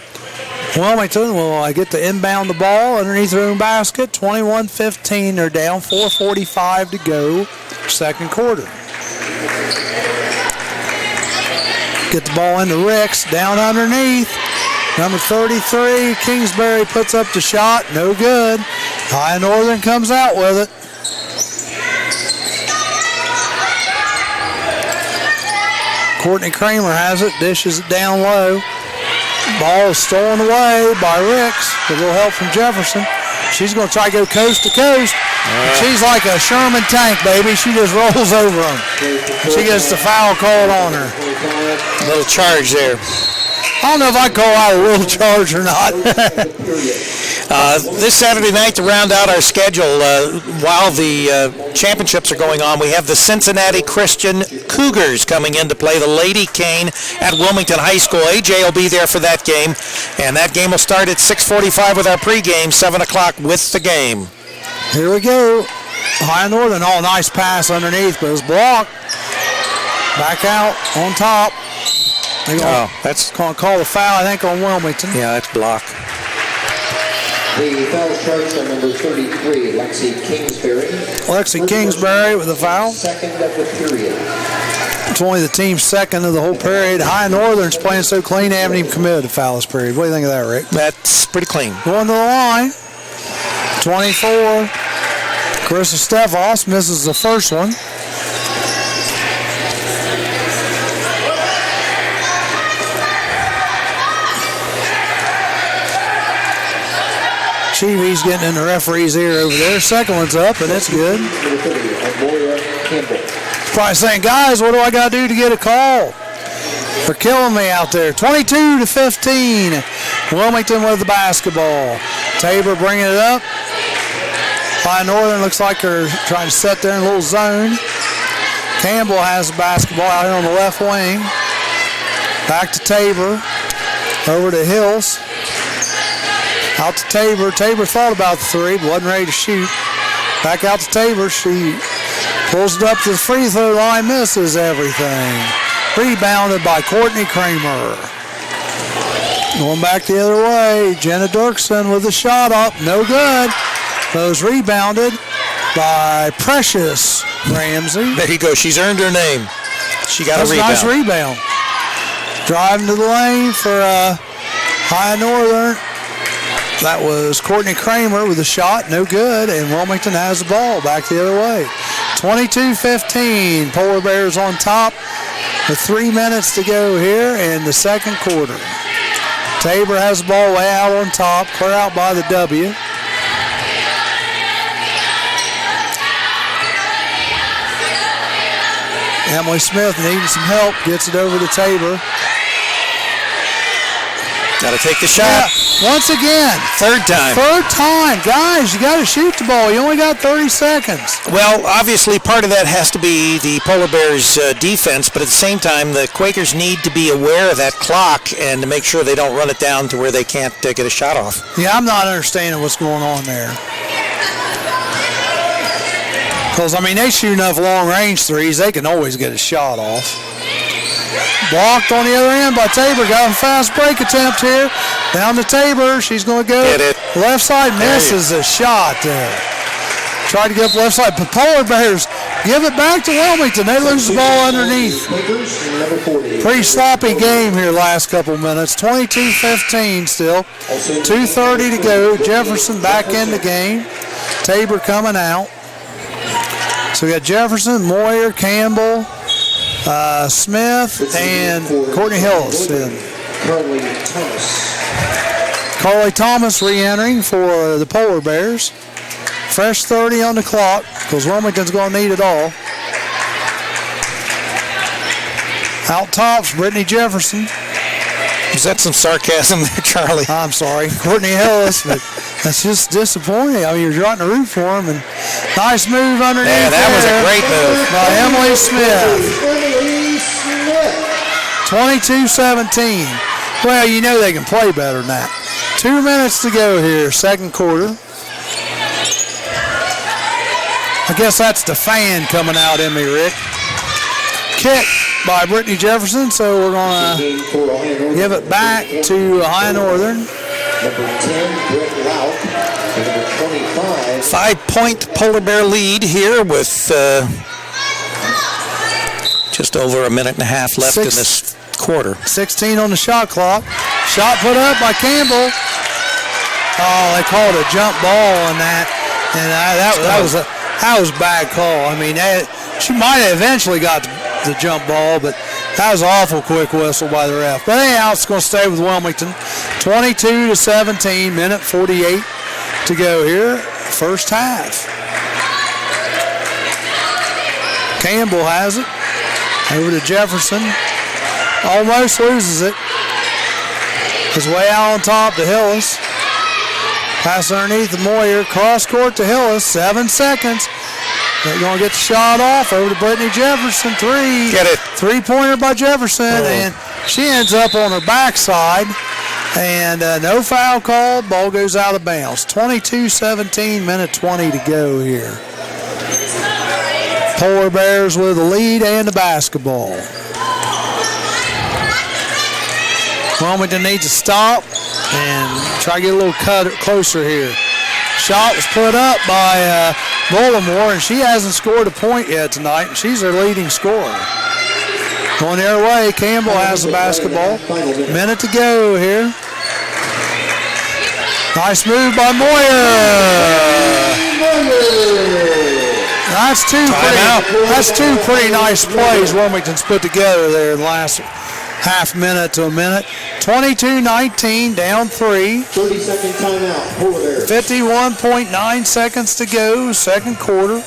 Wilmington will get to inbound the ball underneath their own basket. 21-15. They're down. 4:45 to go. Second quarter. Get the ball into Ricks. Down underneath. Number 33, Kingsbury puts up the shot. No good. High Northern comes out with it. Courtney Kramer has it. Dishes it down low. Ball is stolen away by Ricks. A little help from Jefferson. She's going to try to go coast to coast. She's like a Sherman tank, baby. She just rolls over them. She gets the foul called on her. A little charge there. I don't know if I call out a little charge or not. This Saturday night, to round out our schedule, while the championships are going on, we have the Cincinnati Christian Cougars coming in to play the Lady Cane at Wilmington High School. AJ will be there for that game, and that game will start at 6:45 with our pregame, 7 o'clock with the game. Here we go. High Northern, nice pass underneath, but it's blocked. Back out on top. That's going to call the foul, I think, on Wilmington. Yeah, that's blocked. The foul charged on number 33, Lexi Kingsbury. Lexi Kingsbury with the foul. Second of the period. It's only the team's second of the whole period. High Northern's playing so clean they haven't even committed a foul this period. What do you think of that, Rick? That's pretty clean. Going to the line. 24. Carissa Stefos misses the first one. Cheevy's getting in the referee's ear over there. Second one's up, and it's good. Probably saying, guys, what do I got to do to get a call? They're killing me out there. 22-15. Wilmington with the basketball. Tabor bringing it up. High Northern looks like they're trying to set there in a little zone. Campbell has the basketball out here on the left wing. Back to Tabor. Over to Hills. Out to Tabor. Tabor thought about the three, but wasn't ready to shoot. Back out to Tabor. She pulls it up to the free throw line, misses everything. Rebounded by Courtney Kramer. Going back the other way, Jenna Dirksen with a shot up, no good. Those rebounded by Precious Ramsey. There you go. She's earned her name. She got a rebound. Nice rebound. Driving to the lane for High Northern. That was Courtney Kramer with a shot, no good, and Wilmington has the ball back the other way. 22-15, Polar Bears on top with 3 minutes to go here in the second quarter. Tabor has the ball way out on top, clear out by the W. Emily Smith needing some help, gets it over to Tabor. Got to take the shot. Yeah, once again. Third time. Guys, you got to shoot the ball. You only got 30 seconds. Well, obviously, part of that has to be the Polar Bears' defense, but at the same time, the Quakers need to be aware of that clock and to make sure they don't run it down to where they can't get a shot off. Yeah, I'm not understanding what's going on there. Because, they shoot enough long-range threes, they can always get a shot off. Blocked on the other end by Tabor. Got a fast break attempt here. Down to Tabor. She's going to go left side. Misses a shot there. Tried to get up left side. But Polar Bears give it back to Wilmington. They lose the ball underneath. Pretty sloppy game here last couple minutes. 22-15 still. 2:30 to go. Jefferson back in the game. Tabor coming out. So we got Jefferson, Moyer, Campbell, Smith, and Courtney Hillis. Carly Thomas re-entering for the Polar Bears. Fresh 30 on the clock because Wilmington's going to need it all. Out top's Brittany Jefferson. Is that some sarcasm there, Charlie? I'm sorry. Courtney Hillis, but that's just disappointing. You're trying to root for him. And nice move underneath. Yeah, that was a great move. By Emily Smith. 22-17. Well, they can play better than that. 2 minutes to go here, second quarter. I guess that's the fan coming out in me, Rick. Kick by Brittany Jefferson, so we're going to give it back to High Northern. Number 10, Brett Lauk. And number 25. 5-point Polar Bear lead here with just over a minute and a half left in this quarter. 16 on the shot clock. Shot put up by Campbell. Oh, they called a jump ball on that, and that was a bad call. I mean, she might have eventually got the jump ball, but that was an awful quick whistle by the ref. But anyhow, it's going to stay with Wilmington. 22-17, minute 48 to go here, first half. Campbell has it. Over to Jefferson. Almost loses it. His way out on top to Hillis. Pass underneath the Moyer. Cross court to Hillis. 7 seconds. They're going to get the shot off. Over to Brittany Jefferson. 3. Get it. 3-pointer by Jefferson. Oh. And she ends up on her backside. And no foul called. Ball goes out of bounds. 22-17. Minute 20 to go here. Polar Bears with the lead and the basketball. Wilmington needs to stop and try to get a little cut closer here. Shot was put up by Bullimore, and she hasn't scored a point yet tonight, and she's their leading scorer. Going their way, Campbell has the basketball. Minute to go here. Nice move by Moyer. That's two pretty nice plays Wilmington's put together there in the last half minute to a minute. 22-19, down 3. 30-second timeout. Polar Bears. 51.9 seconds to go, second quarter.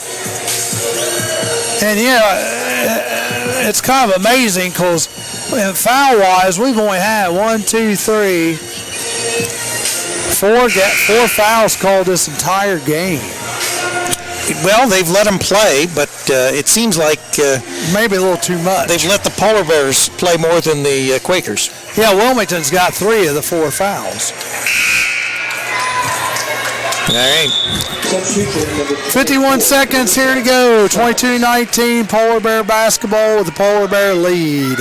And yeah, it's kind of amazing because foul-wise, we've only had 4 fouls called this entire game. Well, they've let them play, but it seems like maybe a little too much. They've let the Polar Bears play more than the Quakers. Yeah, Wilmington's got 3 of the 4 fouls. All right. 51 seconds here to go. 22-19, Polar Bear basketball with the Polar Bear lead.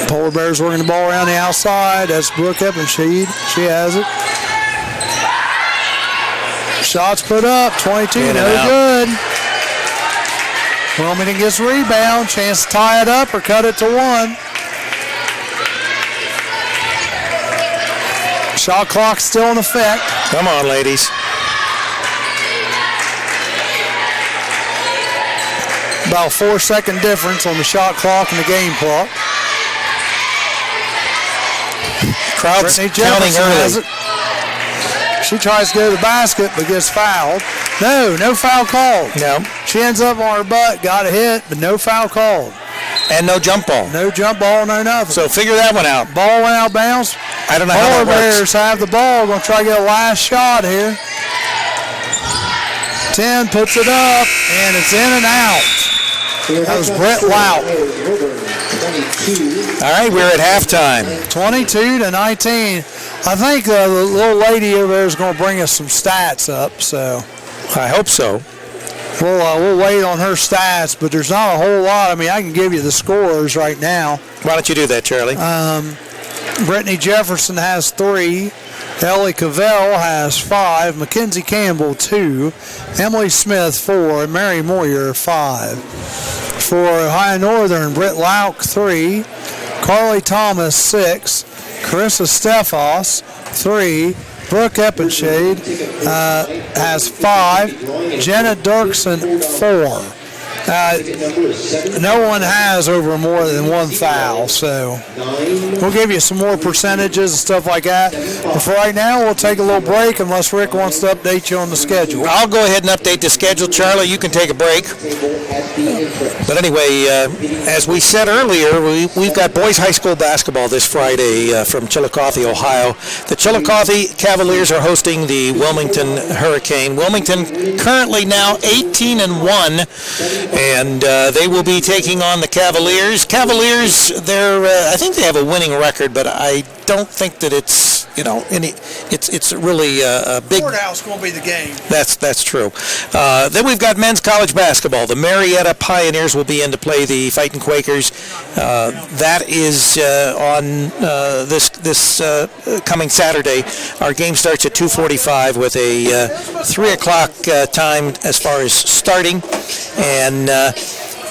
Polar Bears working the ball around the outside. That's Brooke Eppenshade. She has it. Shots put up, 22, no good. Wilmington gets a rebound, chance to tie it up or cut it to 1. Shot clock still in effect. Come on, ladies. About a 4-second difference on the shot clock and the game clock. Crowd's counting early. She tries to go to the basket, but gets fouled. No foul called. No. She ends up on her butt, got a hit, but no foul called. And no jump ball. No jump ball, no nothing. So figure that one out. Ball went out of bounds. I don't know how that works. Polar Bears have the ball. Going to try to get a last shot here. 10 puts it up, and it's in and out. That was Brett Lauk. All right, we're at halftime. 22-19. I think the little lady over there is going to bring us some stats up, so I hope so. We'll wait on her stats, but there's not a whole lot. I mean, I can give you the scores right now. Why don't you do that, Charlie? Brittany Jefferson has 3. Ellie Cavell has 5. Mackenzie Campbell 2. Emily Smith 4. And Mary Moyer 5. For Ohio Northern, Britt Lauk 3. Carly Thomas 6. Carissa Stefos 3. Brooke Eppenshade has 5. Jenna Dirksen 4. No one has over more than 1 foul, so we'll give you some more percentages and stuff like that. But for right now, we'll take a little break unless Rick wants to update you on the schedule. I'll go ahead and update the schedule. Charlie, you can take a break. But anyway, as we said earlier, we've got boys high school basketball this Friday from Chillicothe, Ohio. The Chillicothe Cavaliers are hosting the Wilmington Hurricane. Wilmington currently now 18-1. And they will be taking on the Cavaliers. Cavaliers, I think they have a winning record, but I don't think that it's it's really a big. Courthouse going to be the game. That's true. Then we've got men's college basketball. The Marietta Pioneers will be in to play the Fighting Quakers. That is on this coming Saturday. Our game starts at 2:45 with a 3 o'clock time as far as starting, and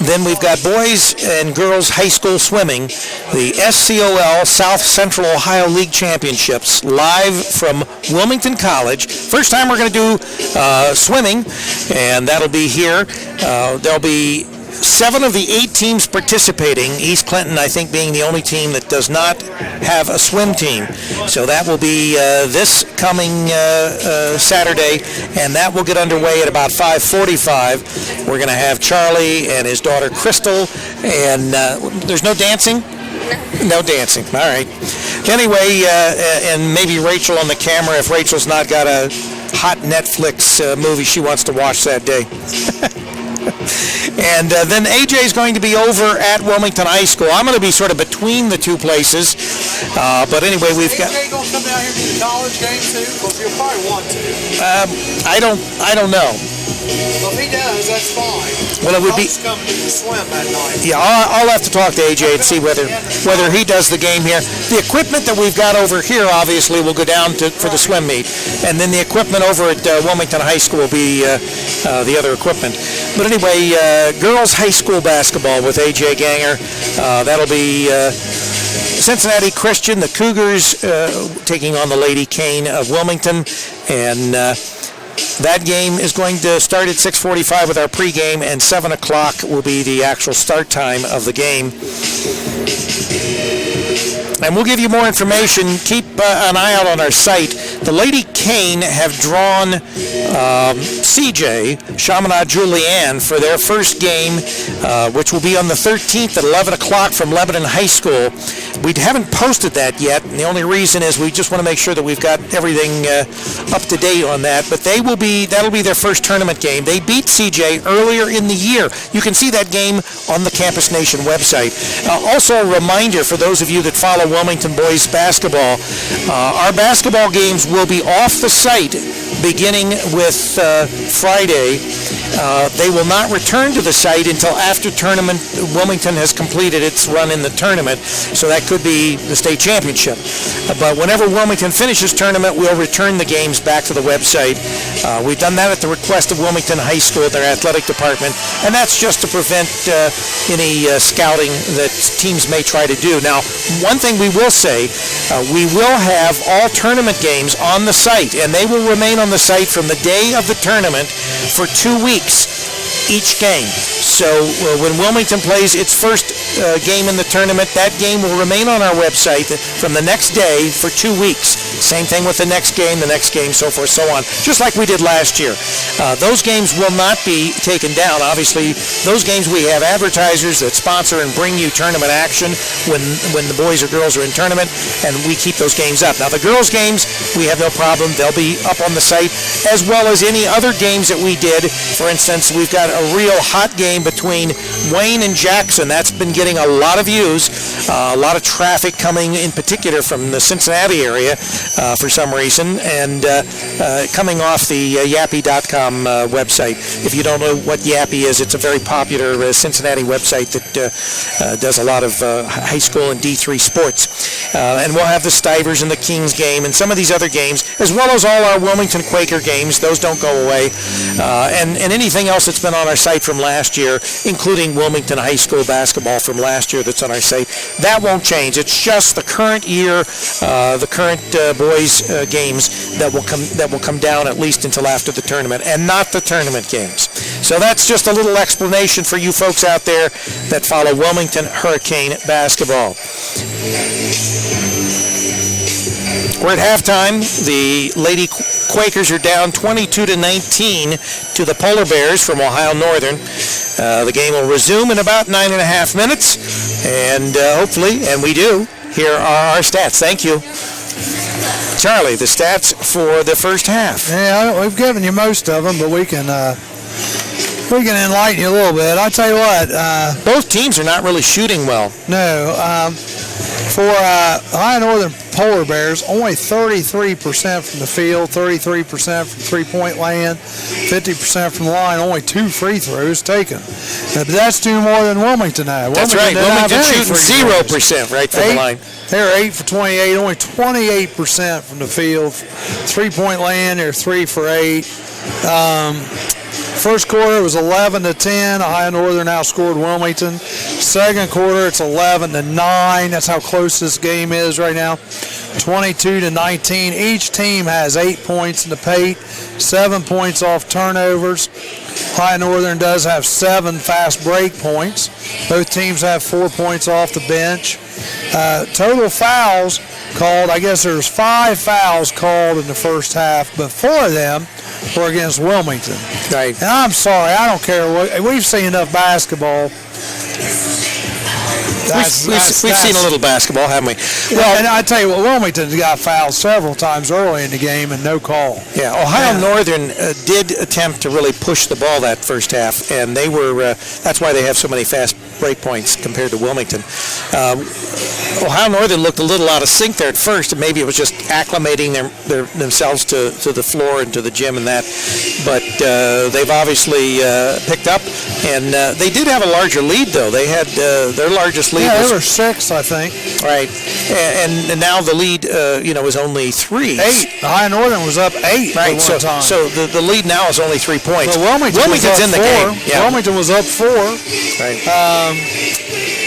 then we've got boys and girls high school swimming, the SCOL South Central Ohio League Championships, live from Wilmington College. First time we're going to do swimming, and that'll be here. There'll be 7 of the 8 teams participating, East Clinton, I think, being the only team that does not have a swim team. So that will be this coming Saturday, and that will get underway at about 5:45. We're going to have Charlie and his daughter Crystal, and there's no dancing? No dancing. All right. Anyway, and maybe Rachel on the camera, if Rachel's not got a hot Netflix movie she wants to watch that day. And then AJ is going to be over at Wilmington High School. I'm going to be sort of between the two places. But anyway, we've got. AJ going to come down here to the college game too? Because he'll probably want to. I don't know. Well, if he does, that's fine. Well, it would be. He's coming to swim that night. Yeah, I'll have to talk to AJ and see whether he does the game here. The equipment that we've got over here obviously will go down for the swim meet, and then the equipment over at Wilmington High School will be the other equipment. But anyway, girls high school basketball with AJ Ganger. That'll be Cincinnati Christian, the Cougars taking on the Lady Cane of Wilmington, and that game is going to start at 6:45 with our pregame, and 7 o'clock will be the actual start time of the game. And we'll give you more information. Keep an eye out on our site. The Lady Cane have drawn CJ, Chaminade Julianne, for their first game, which will be on the 13th at 11 o'clock from Lebanon High School. We haven't posted that yet, and the only reason is we just want to make sure that we've got everything up to date on that. But that'll be their first tournament game. They beat CJ earlier in the year. You can see that game on the Campus Nation website. Also a reminder for those of you that follow Wilmington boys basketball, our basketball games will be off the site beginning with Friday. They will not return to the site until after tournament. Wilmington has completed its run in the tournament, so that could be the state championship. But whenever Wilmington finishes tournament, we'll return the games back to the website. We've done that at the request of Wilmington High School, their athletic department, and that's just to prevent any scouting that teams may try to do. Now, one thing we will say, we will have all tournament games on the site, and they will remain on the site from the day of the tournament for 2 weeks each game. So when Wilmington plays its first game in the tournament, that game will remain on our website from the next day for 2 weeks. Same thing with the next game, so forth, so on, just like we did last year. Those games will not be taken down. Obviously, those games we have advertisers that sponsor and bring you tournament action when the boys or girls are in tournament, and we keep those games up. Now, the girls' games, we have no problem. They'll be up on the site, as well as any other games that we did. For instance, we've got a real hot game between Wayne and Jackson. That's been getting a lot of views, a lot of traffic coming in particular from the Cincinnati area for some reason, and coming off the Yappy.com website. If you don't know what Yappy is, it's a very popular Cincinnati website that does a lot of high school and D3 sports. And we'll have the Stivers and the Kings game and some of these other games, as well as all our Wilmington Quaker games. Those don't go away. And anything else that's been on our site from last year, including Wilmington High School basketball from last year that's on our site, that won't change. It's just the current year, the current boys games that will come down at least until after the tournament, and not the tournament games. So that's just a little explanation for you folks out there that follow Wilmington Hurricane basketball. We're at halftime. The Lady Quakers are down 22-19 to the Polar Bears from Ohio Northern. The game will resume in about 9.5 minutes, and hopefully, and we do, here are our stats. Thank you. Charlie, the stats for the first half. Yeah, we've given you most of them, but we can enlighten you a little bit. I'll tell you what. Both teams are not really shooting well. No. For Ohio Northern Polar Bears, only 33% from the field, 33% from three-point land, 50% from the line, only 2 free throws taken. But that's 2 more than Wilmington had. That's right. Wilmington shooting 0% right from the line. They're 8 for 28, only 28% from the field. Three-point land, they're 3 for 8. First quarter was 11-10. Ohio Northern outscored Wilmington. Second quarter, it's 11-9. That's how close this game is right now. 22-19. Each team has 8 points in the paint, 7 points off turnovers. Ohio Northern does have 7 fast break points. Both teams have 4 points off the bench. Total fouls called, I guess there's 5 fouls called in the first half, but 4 of them were against Wilmington. Right. And I'm sorry, I don't care what. We've seen enough basketball. We've seen a little basketball, haven't we? Well, and I tell you what, Wilmington got fouled several times early in the game and no call. Yeah, Ohio Northern did attempt to really push the ball that first half, and they were. That's why they have so many fast break points compared to Wilmington. Ohio Northern looked a little out of sync there at first, and maybe it was just acclimating themselves to the floor and to the gym and that. But they've obviously picked up, and they did have a larger lead, though. They had their largest lead. Yeah, they were 6, I think. Right, and now the lead, is only 3. 8. Ohio Northern was up 8 right, at one time. So the lead now is only 3 points. Well, Wilmington's in the 4. game. Yeah. Wilmington was up 4. Right.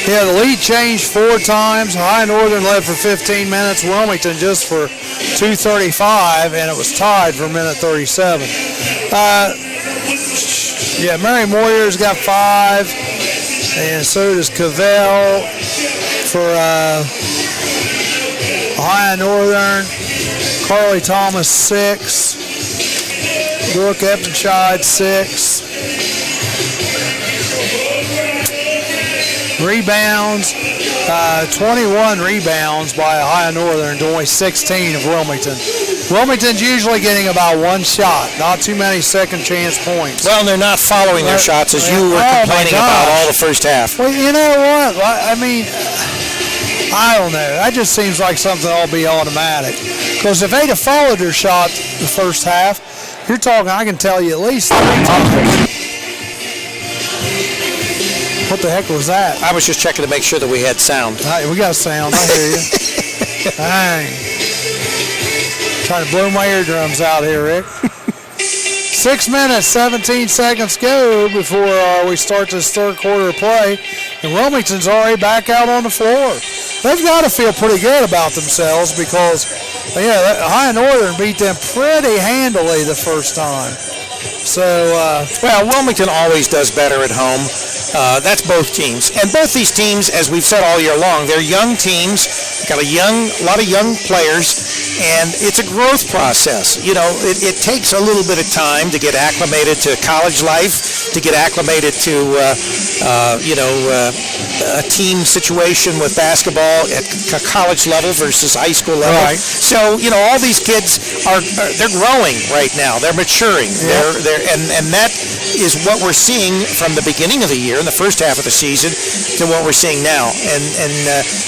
Yeah, the lead changed 4 times. Ohio Northern led for 15 minutes. Wilmington just for 2:35, and it was tied for a minute 37. Mary Moyer's got 5, and so does Cavell for Ohio Northern. Carly Thomas 6. Brooke Eppenscheid 6. Rebounds, 21 rebounds by Ohio Northern to only 16 of Wilmington. Wilmington's usually getting about 1 shot, not too many second chance points. Well, they're not following their shots, as you were complaining about all the first half. Well, you know what? I mean, I don't know. That just seems like something that'll be automatic. Because if they'd have followed their shot the first half, you're talking, I can tell you at least 3 times. What the heck was that? I was just checking to make sure that we had sound. Hey, we got sound. I hear you. Dang. Trying to blow my eardrums out here, Rick. 6 minutes, 17 seconds go before we start this third quarter of play. And Wilmington's already back out on the floor. They've got to feel pretty good about themselves because, Ohio Northern beat them pretty handily the first time. So, Wilmington always does better at home. That's both teams. And both these teams, as we've said all year long, they're young teams, got a lot of young players, and it's a growth process. It takes a little bit of time to get acclimated to college life, to get acclimated to, a team situation with basketball at college level versus high school level. Right. So, all these kids they're growing right now. They're maturing. Yeah. And that is what we're seeing from the beginning of the year, in the first half of the season, to what we're seeing now. And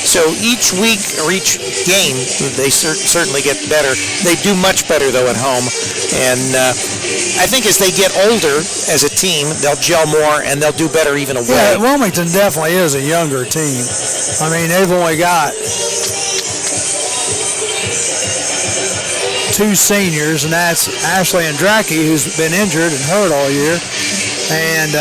so each week or each game, they certainly get better. They do much better, though, at home. And I think as they get older as a team, they'll gel more and they'll do better even away. Yeah, Wilmington definitely is a younger team. I mean, they've only got 2 seniors, and that's Ashley Andracki, who's been injured and hurt all year, and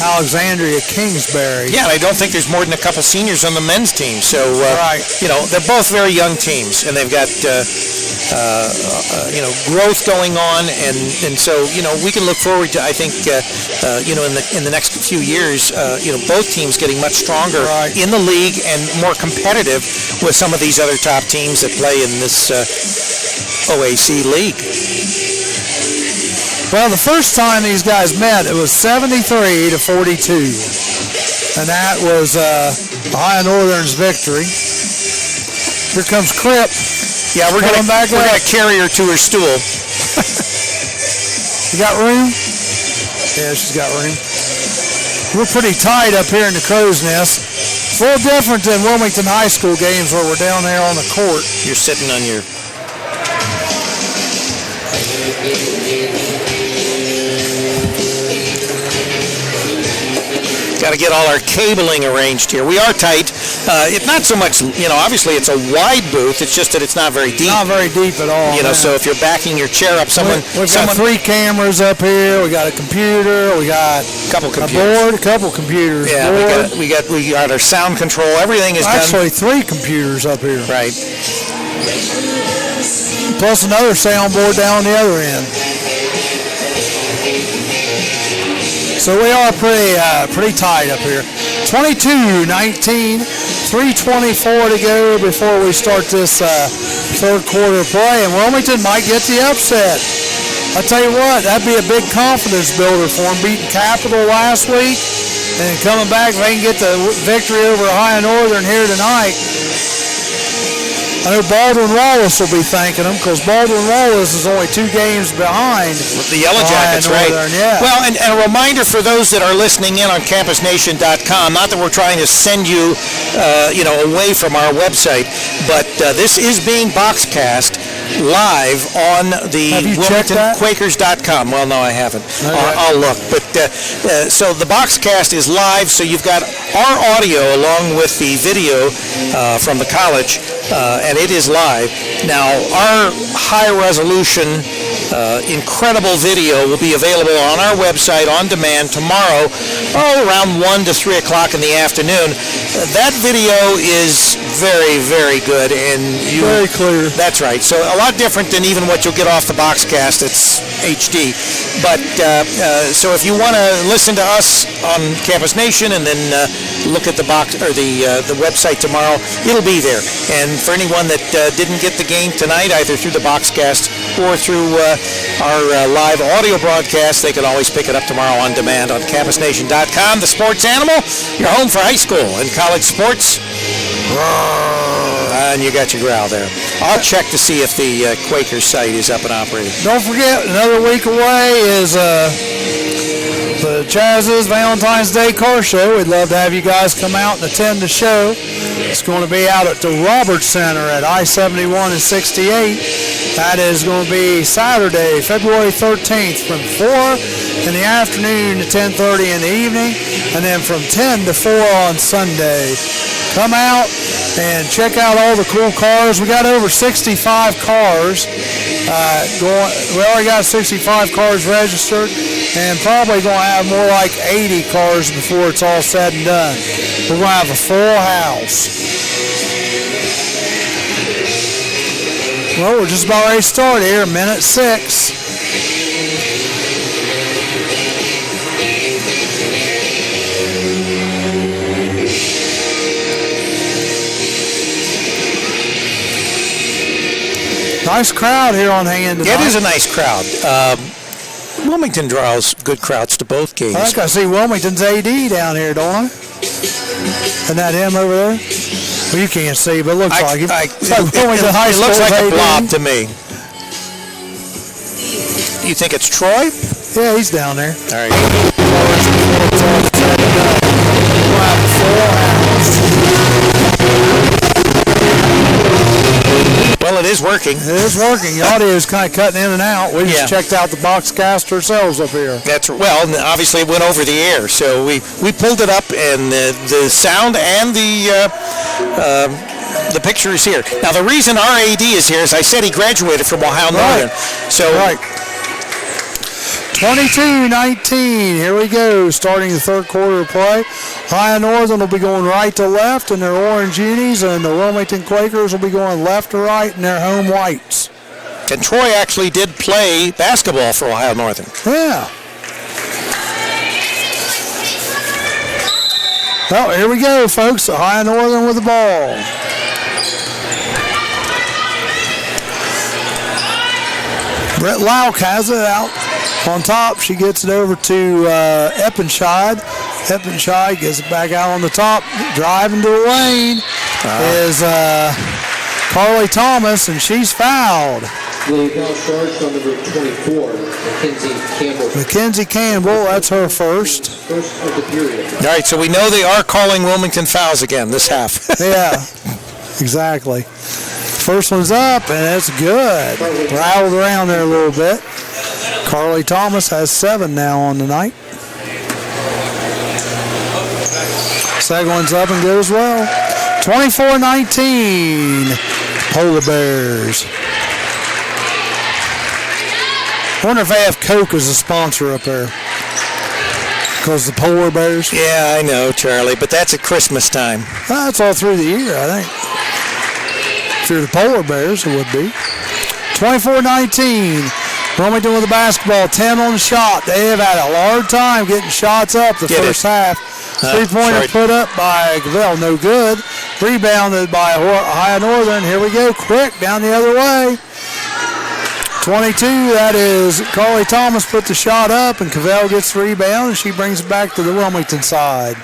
Alexandria Kingsbury. Yeah, I don't think there's more than a couple seniors on the men's team. So, right. They're both very young teams, and they've got, growth going on, and so, we can look forward to, I think, in the next few years, both teams getting much stronger in the league and more competitive with some of these other top teams that play in this OAC league. Well, the first time these guys met, it was 73-42, and that was Ohio Northern's victory. Here comes Cripp. Yeah, we're going to carry her to her stool. You got room? Yeah, she's got room. We're pretty tight up here in the crow's nest, It's a little different than Wilmington High School games where we're down there on the court. You're sitting on your... Got to get all our cabling arranged here. We are tight. It's not so much, obviously it's a wide booth. It's just that it's not very deep. Not very deep at all. So if you're backing your chair up, We've got 3 cameras up here. We got a computer. We got a couple computers. A board. A couple computers. Yeah, we got our sound control. Everything is actually done. 3 computers up here. Right. Plus another soundboard down the other end. So we are pretty tight up here. 22-19, 3:24 to go before we start this third quarter play, and Wilmington might get the upset. I tell you what, that'd be a big confidence builder for them, beating Capital last week and coming back if they can get the victory over Ohio Northern here tonight. I know Baldwin Wallace will be thanking them because Baldwin Wallace is only 2 games behind the Yellow Jackets, right? Yeah. Well, and a reminder for those that are listening in on CampusNation.com, not that we're trying to send you, away from our website, but this is being boxcast live on the WilmingtonQuakers.com. Well, no, I haven't. Okay. I'll look. But so the boxcast is live, so you've got our audio along with the video from the college, and it is live. Now, our high-resolution, incredible video will be available on our website on demand tomorrow, around 1 to 3 o'clock in the afternoon. That video is very, very good, and very clear. That's right. So a lot different than even what you'll get off the boxcast. It's HD. But so if you want to listen to us on Campus Nation and then look at the box or the website tomorrow, it'll be there. And for anyone that didn't get the game tonight, either through the boxcast or through our live audio broadcast, they can always pick it up tomorrow on demand on CampusNation.com. The Sports Animal, your home for high school and college sports. And you got your growl there. I'll check to see if the Quakers site is up and operating. Don't forget, another week away is the Chaz's Valentine's Day Car Show. We'd love to have you guys come out and attend the show. It's going to be out at the Roberts Center at I-71 and 68. That is going to be Saturday, February 13th from 4 in the afternoon to 10:30 in the evening, and then from 10 to 4 on Sunday. Come out and check out all the cool cars. We got over 65 cars going. We already got 65 cars registered, and probably going to have more like 80 cars before it's all said and done. We're going to have a full house. Well, we're just about ready to start here, minute 6. Nice crowd here on hand tonight. It is a nice crowd. Wilmington draws good crowds to both games. I think I see Wilmington's AD down here, don't I? Isn't that him over there? Well, you can't see, but it looks like him. It looks like a blob to me. You think it's Troy? Yeah, he's down there. All right. Well, it is working. It is working. The audio is kind of cutting in and out. We just checked out the boxcast ourselves up here. That's well. Obviously, it went over the air, so we pulled it up, and the sound and the picture is here. Now, the reason our AD is here is I said he graduated from Ohio Northern. So. Right. 22-19, here we go, starting the third quarter of play. Ohio Northern will be going right to left in their orange unis, and the Wilmington Quakers will be going left to right in their home whites. And Troy actually did play basketball for Ohio Northern. Yeah. Well, here we go, folks. Ohio Northern with the ball. Brett Lauk has it out. On top, she gets it over to Eppenscheid. Eppenscheid gets it back out on the top. Driving to the lane is Carly Thomas, and she's fouled. The foul charged on number 24, Mackenzie Campbell. Mackenzie Campbell, that's her first. First of the period. All right, so we know they are calling Wilmington fouls again this half. Yeah, exactly. First one's up, and it's good. Rattled around there a little bit. Carly Thomas has 7 now on the night. Second one's up and good as well. 24-19, Polar Bears. I wonder if they have Coke as a sponsor up there. Because the Polar Bears. Yeah, I know, Charlie, but that's at Christmas time. That's all through the year, I think. If you're the Polar Bears, it would be. 24-19. Wilmington with the basketball. 10 on the shot. They have had a hard time getting shots up the first half. Three-pointer put up by Gavelle, no good. Rebounded by Ohio Northern. Here we go, quick, down the other way. 22, that is Carly Thomas put the shot up, and Cavell gets the rebound, and she brings it back to the Wilmington side.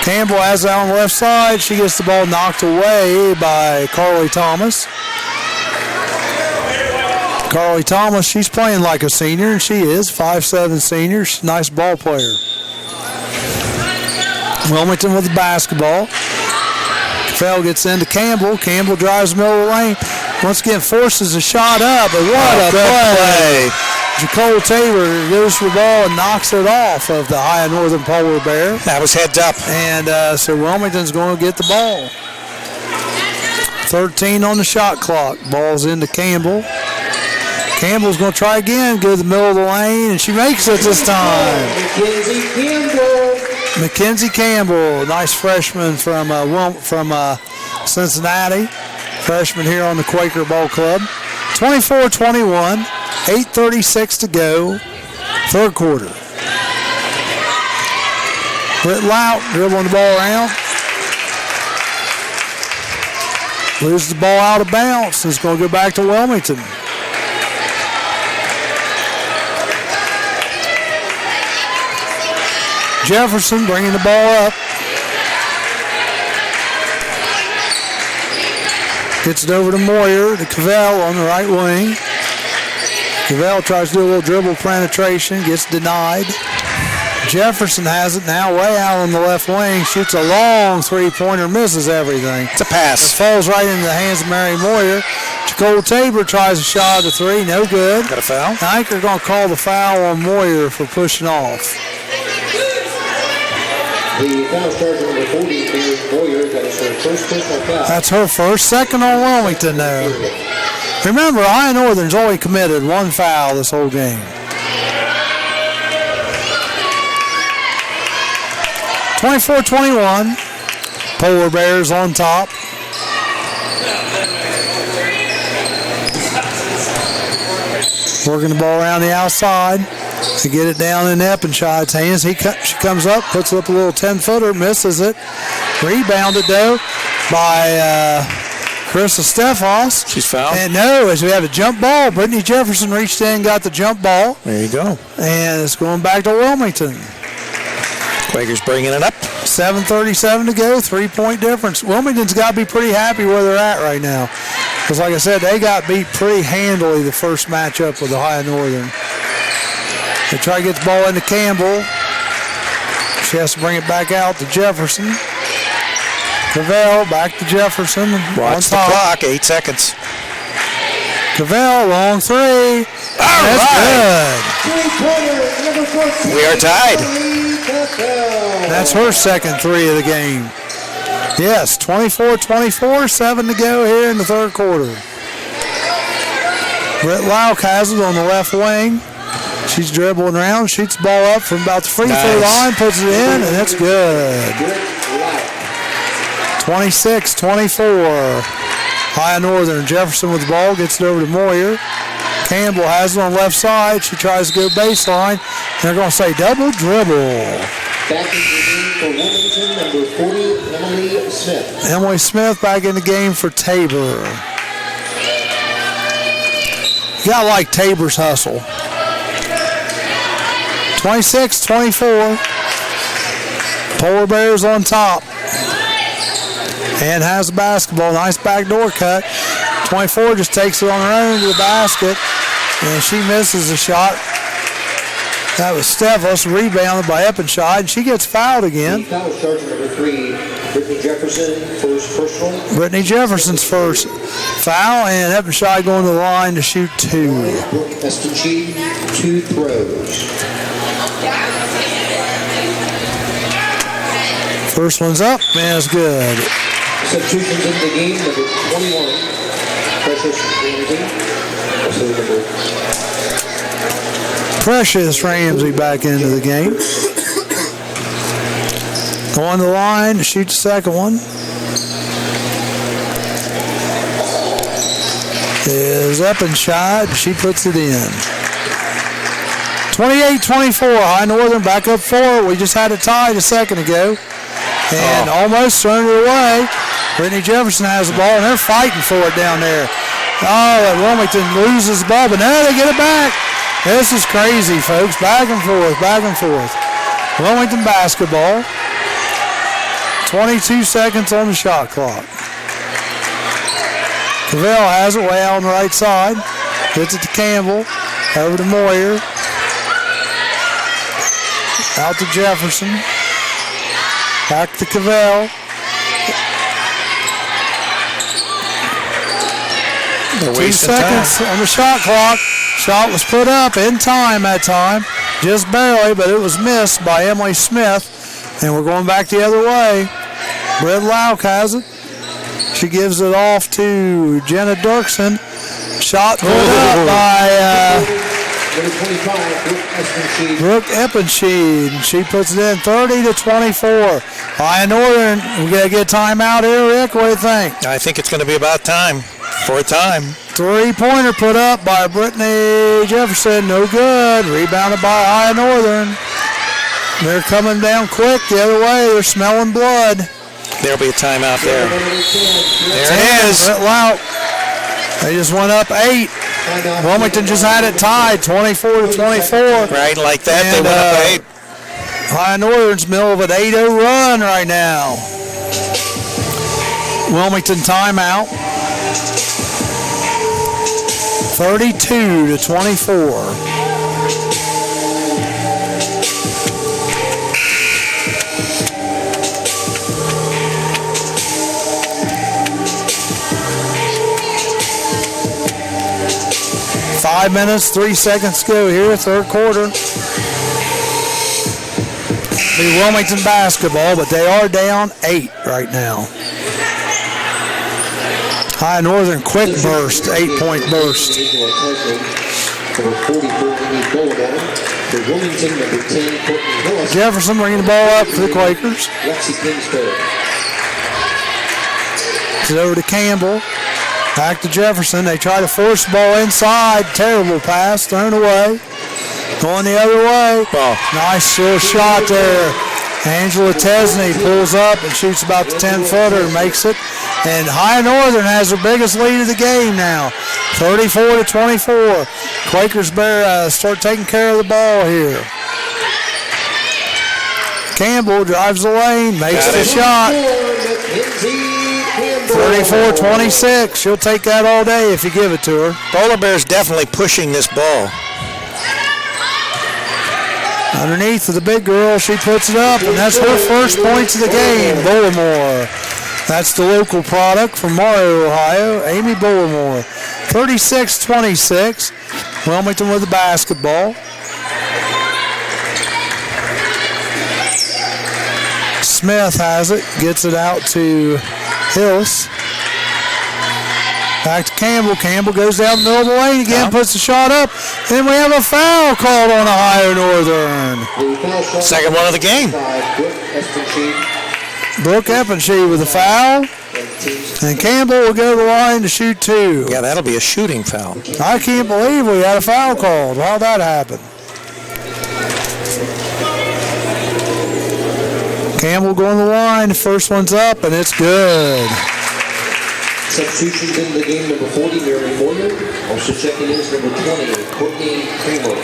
Campbell has it on the left side. She gets the ball knocked away by Carly Thomas. Carly Thomas, she's playing like a senior, and she is, 5'7" senior. She's a nice ball player. Wilmington with the basketball. Cavell gets into Campbell. Campbell drives the middle of the lane. Once again, forces a shot up, but what a play. Jacole Tabor goes for the ball and knocks it off of the Ohio Northern Polar Bear. That was heads up. And so Wilmington's going to get the ball. 13 on the shot clock. Ball's into Campbell. Campbell's going to try again, go to the middle of the lane, and she makes it this time. Mackenzie Campbell. Mackenzie Campbell, nice freshman from Cincinnati. Freshman here on the Quaker Ball Club. 24-21, 8:36 to go, third quarter. Britt Lout dribbling the ball around. Loses the ball out of bounds. It's going to go back to Wilmington. Jefferson bringing the ball up. Gets it over to Moyer, to Cavell on the right wing. Cavell tries to do a little dribble penetration, gets denied. Jefferson has it now way out on the left wing, shoots a long three-pointer, misses everything. It's a pass. It falls right into the hands of Mary Moyer. Jacole Tabor tries a shot at the three, no good. Got a foul? I think they're going to call the foul on Moyer for pushing off. The foul charge number 40, Mary Moyer. That is her first personal foul. That's her first, second on Wilmington though. Remember, Ohio Northern's only committed one foul this whole game. 24-21. Polar Bears on top. Working the ball around the outside to get it down in Eppenscheid's hands. She comes up, puts up a little 10-footer, misses it. Rebounded, though, by Carissa Stefos. She's fouled. And no, as we have a jump ball. Brittany Jefferson reached in, got the jump ball. There you go. And it's going back to Wilmington. Quakers bringing it up. 7:37 to go, 3-point difference. Wilmington's got to be pretty happy where they're at right now. Because like I said, they got beat pretty handily the first matchup with Ohio Northern. They try to get the ball into Campbell. She has to bring it back out to Jefferson. Cavell back to Jefferson. Watch the clock, 8 seconds. Cavell, long three. That's right. Good. We are tied. That's her second three of the game. Yes, 24-24, 7 to go here in the third quarter. Britt Lauk has it on the left wing. She's dribbling around, shoots the ball up from about the free throw line, puts it in, and that's good. 26-24. Ohio Northern. Jefferson with the ball, gets it over to Moyer. Campbell has it on the left side. She tries to go baseline. They're going to say double dribble. Back in the game for Wilmington, number 40, Emily Smith. Emily Smith back in the game for Tabor. You got to like Tabor's hustle. 26-24. Polar Bears on top. And has the basketball. Nice backdoor cut. 24 just takes it on her own to the basket, and she misses the shot. That was Stevos, rebounded by Eppenscheid, and she gets fouled again. Foul charge number 3, Brittany Jefferson, first personal. Brittany Jefferson's first foul, and Eppenscheid going to the line to shoot 2. Estenchi, 2 throws. First one's up, and it's good. Substitutions in the game, number 21, Precious Ramsey. Also number Precious Ramsey back into the game. Going to the line to shoot the second one is Eppenscheid. She puts it in. 28-24, High Northern back up 4. We just had a tie a second ago. And almost turned it away. Brittany Jefferson has the ball, and they're fighting for it down there. Oh, Wilmington loses the ball, but now they get it back. This is crazy, folks. Back and forth, back and forth. Wilmington basketball. 22 seconds on the shot clock. Cavell has it way out on the right side. Gets it to Campbell. Over to Moyer. Out to Jefferson. Back to Cavell. 2 seconds on the shot clock. Shot was put up in time that time. Just barely, but it was missed by Emily Smith. And we're going back the other way. Red Lauk has it. She gives it off to Jenna Dirksen. Shot put up by Brooke Eppenscheid. She puts it in 30-24. High Northern, we got to get a timeout here, Rick. What do you think? I think it's going to be about time for a time. 3-pointer put up by Brittany Jefferson. No good. Rebounded by High Northern. They're coming down quick the other way. They're smelling blood. There'll be a timeout there. There it is. Brett Lauk. They just went up 8. Wilmington just had it tied, 24-24. Right, like that, they went up 8. High Northern's middle of an 8-0 run right now. Wilmington timeout. 32-24. Five minutes, 3 seconds to go here, third quarter. Be Wilmington basketball, but they are down 8 right now. High Northern quick burst, 8-point burst. Jefferson bringing the ball up for the Quakers. It's over to Campbell. Back to Jefferson. They try to force the ball inside. Terrible pass, thrown away. Going the other way. Oh. Nice little shot there. Angela Tesney pulls up and shoots about the 10-footer and makes it. And High Northern has their biggest lead of the game now. 34-24. Quakers better start taking care of the ball here. Campbell drives the lane, makes the shot. 34-26. She'll take that all day if you give it to her. Polar Bear's definitely pushing this ball. Underneath of the big girl, she puts it up, and that's her first points of the game, Bullimore. That's the local product from Mario, Ohio, Amy Bullimore. 36-26. Wilmington with the basketball. Smith has it, gets it out to Hills. Back to Campbell. Campbell goes down the middle of the lane again, puts the shot up, and we have a foul called on Ohio Northern. Second one of the game. Brooke Eppenscheid with a foul, and Campbell will go to the line to shoot 2. Yeah, that'll be a shooting foul. I can't believe we had a foul called. How'd that happen? Campbell going to the line. The first one's up, and it's good. Substitutions in the game, number 40, Mary Moyer. Also checking in is number 20, Courtney Kramer.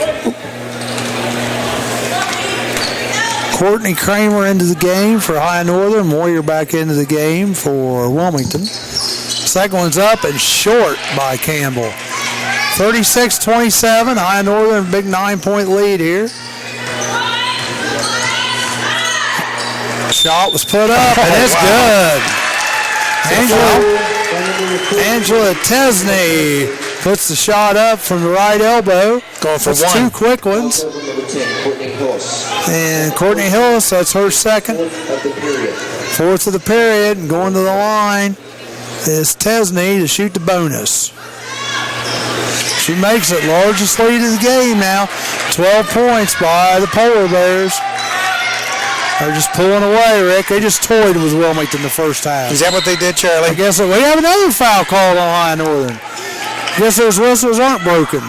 Courtney Kramer into the game for High Northern. Moyer back into the game for Wilmington. Second one's up and short by Campbell. 36-27, High Northern, big 9-point lead here. Shot was put up, and it's good. Angela Tesney puts the shot up from the right elbow. Going for that's one. 2 quick ones. And Courtney Hillis, that's her second. 4th of the period, and going to the line is Tesney to shoot the bonus. She makes it, largest lead of the game now. 12 points by the Polar Bears. They're just pulling away, Rick. They just toyed with Wilmington the first half. Is that what they did, Charlie? I guess we have another foul called on High Northern. Guess those whistles aren't broken.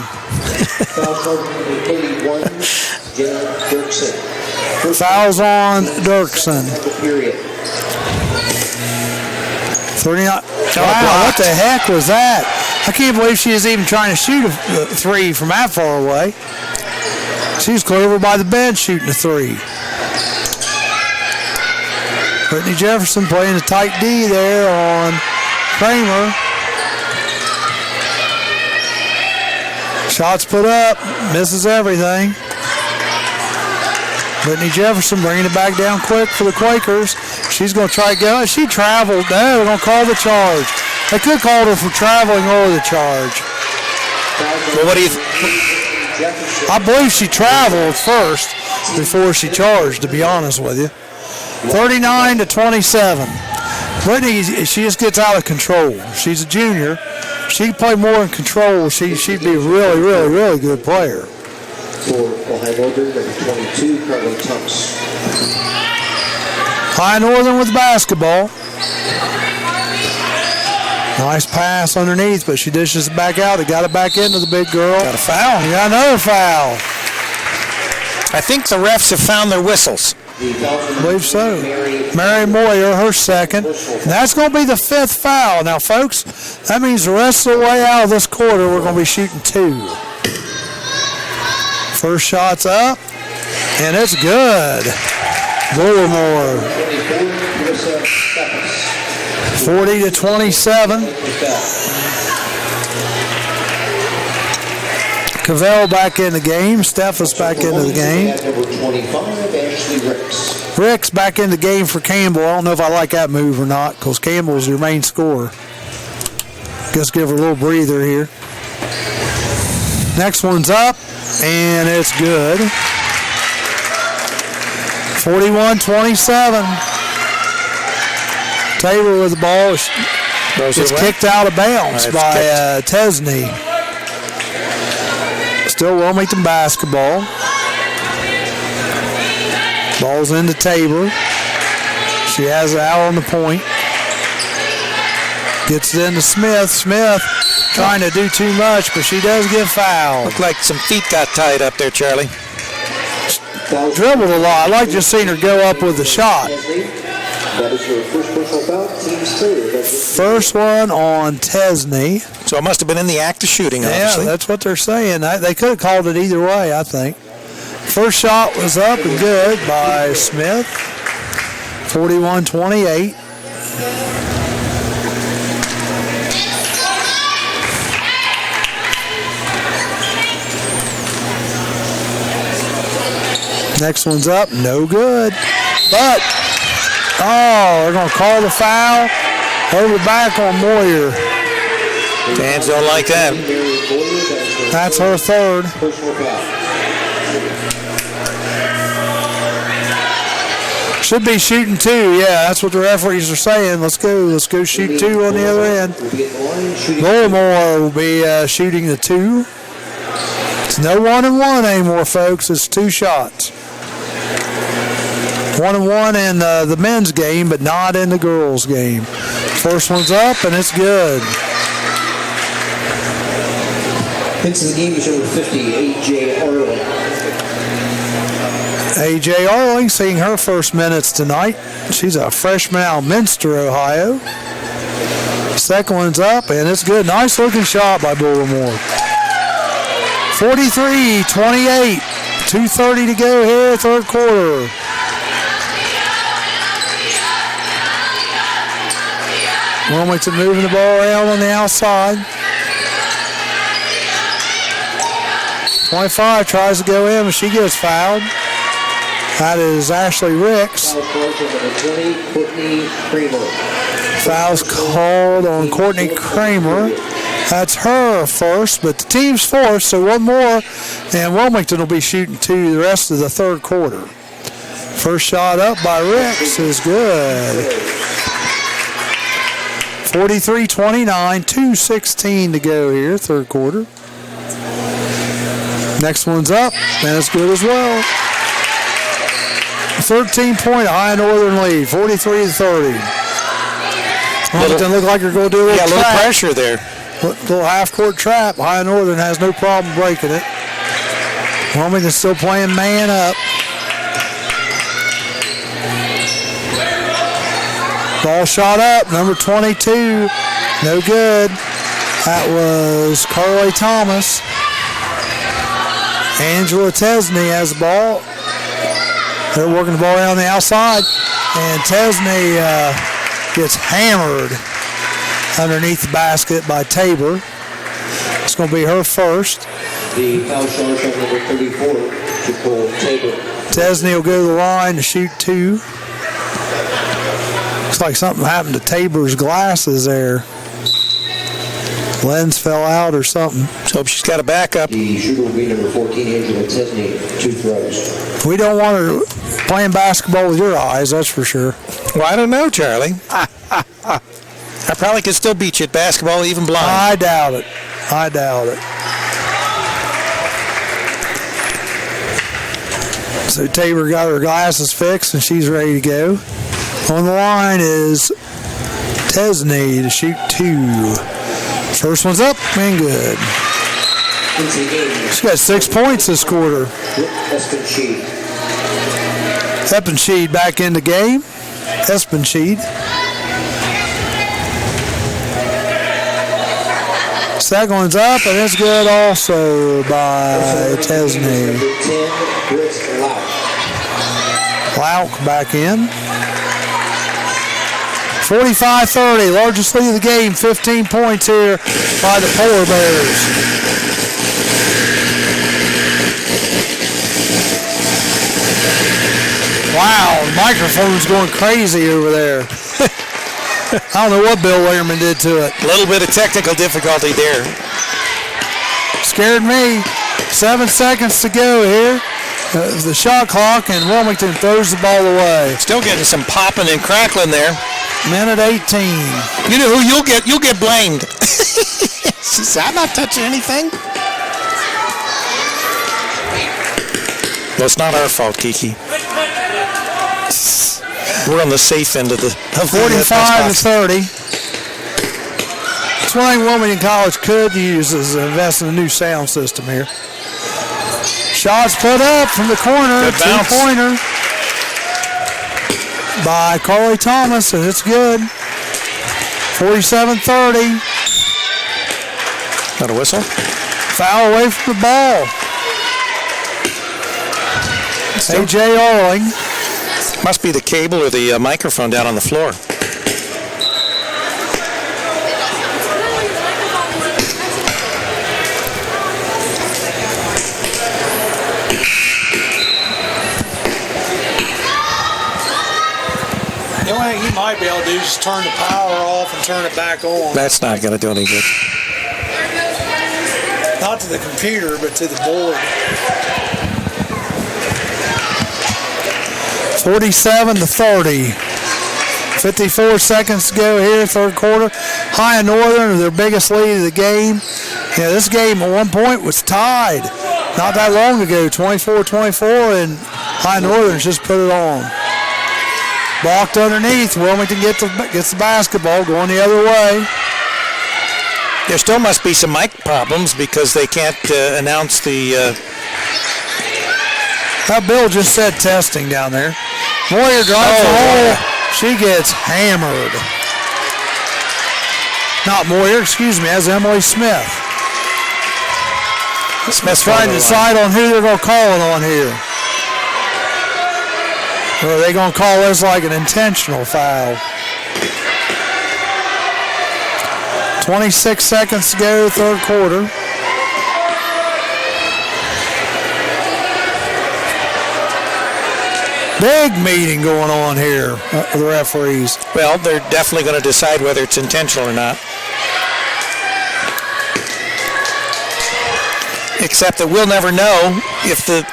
Fouls on Dirksen. 39. Wow, what the heck was that? I can't believe she is even trying to shoot a 3 from that far away. She's clear over by the bench shooting a 3. Brittany Jefferson playing a tight D there on Kramer. Shots put up, misses everything. Brittany Jefferson bringing it back down quick for the Quakers. She's going to try to go. She traveled. No, they're going to call the charge. They could call her for traveling or the charge. Well, what do you I believe she traveled first before she charged, to be honest with you. 39-27. Brittany, she just gets out of control. She's a junior. She can play more in control. She'd be a really, really, really good player. For Ohio Northern, number 22, Carly Thomas. High Northern with basketball. Nice pass underneath, but she dishes it back out. They got it back into the big girl. Got a foul. You got another foul. I think the refs have found their whistles. I believe so. Mary Moyer, her second. And that's going to be the 5th foul. Now, folks, that means the rest of the way out of this quarter, we're going to be shooting 2. First shot's up, and it's good. Bullimore. 40-27. Cavell back in the game. Steffes back into the game. Ricks back in the game for Campbell. I don't know if I like that move or not because Campbell's your main scorer. Just give her a little breather here. Next one's up, and it's good. 41-27. Tabor with the ball. It's kicked out of bounds by Tesney. Still Wilmington basketball. Ball's into Tabor. She has it out on the point. Gets it into Smith. Smith trying to do too much, but she does get fouled. Looked like some feet got tied up there, Charlie. Dribbled a lot. I like just seeing her go up with the shot. That is her first personal foul, team's third. First one on Tesney. So it must have been in the act of shooting, obviously. Yeah, that's what they're saying. They could have called it either way, I think. First shot was up and good by Smith. 41-28. Next one's up, no good. But, they're going to call the foul. Over back on Moyer. Fans don't like that. That's her third. Should be shooting 2. Yeah, that's what the referees are saying. Let's go shoot 2 on the other end. Bullimore will be shooting the 2. It's no 1-and-1 anymore, folks. It's 2 shots. 1-and-1 in the men's game, but not in the girls' game. First one's up, and it's good. Into the game is number 50, A.J. Arling. A.J. Arling seeing her first minutes tonight. She's a freshman out of Minster, Ohio. Second one's up, and it's good. Nice looking shot by Bullimore. 43-28. 2:30 to go here, third quarter. Wilmington moving the ball around on the outside. 25 tries to go in, but she gets fouled. That is Ashley Ricks. Foul's called on Courtney Kramer. That's her first, but the team's fourth, so one more, and Wilmington will be shooting two the rest of the third quarter. First shot up by Ricks is good. 43-29, 2:16 to go here, third quarter. Next one's up, and it's good as well. 13-point High Northern lead, 43-30. Wilmington look like they're going to do a little pressure there. Little half-court trap. High Northern has no problem breaking it. Wilmington's still playing man up. Ball shot up, number 22. No good. That was Carly Thomas. Angela Tesney has the ball. They're working the ball around the outside. And Tesney gets hammered underneath the basket by Tabor. It's going to be her first. The foul charge on number 34 to pull Tabor. Tesney will go to the line to shoot two. Looks like something happened to Tabor's glasses there. Lens fell out or something. So hope she's got a backup. The shooter will be number 14, Angela Tesney, 2 throws. We don't want her playing basketball with your eyes, that's for sure. Well, I don't know, Charlie. I probably could still beat you at basketball, even blind. I doubt it. I doubt it. So Tabor got her glasses fixed and she's ready to go. On the line is Tesney to shoot two. First one's up and good. She got 6 points this quarter. Eppenshede back in the game. Eppenshede. Second one's up, and it's good also by Tesney. Lauk back in. 45-30, largest lead of the game, 15 points here by the Polar Bears. Wow, the microphone's going crazy over there. I don't know what Bill Lehrman did to it. A little bit of technical difficulty there. Scared me. 7 seconds to go here. The shot clock, and Wilmington throws the ball away. Still getting some popping and crackling there. Minute 18. You know who you'll get blamed. She said, I'm not touching anything. Well, it's not our fault, Kiki. We're on the safe end of the 45-30. That's one thing Wilmington College could use is invest in a new sound system here. Shots put up from the corner. Good bounce. Two-pointer by Carly Thomas, and it's good. 47-30. Got a whistle? Foul away from the ball. A.J. Orling. Must be the cable or the microphone down on the floor. The only thing he might be able to do is just turn the power off and turn it back on. That's not going to do any good. Not to the computer, but to the board. 47-30. 54 seconds to go here, third quarter. High Northern, their biggest lead of the game. Yeah, this game at one point was tied not that long ago, 24-24, and High Northern's just put it on. Blocked underneath. Wilmington gets the basketball going the other way. There still must be some mic problems because they can't announce the... That Bill just said testing down there. Moyer drives the hole. She gets hammered. Not Moyer, excuse me, that's Emily Smith. Smith's trying to decide on who they're going to call it on here. Or are they going to call this like an intentional foul? 26 seconds to go, third quarter. Big meeting going on here with the referees. Well, they're definitely going to decide whether it's intentional or not. Except that we'll never know if the...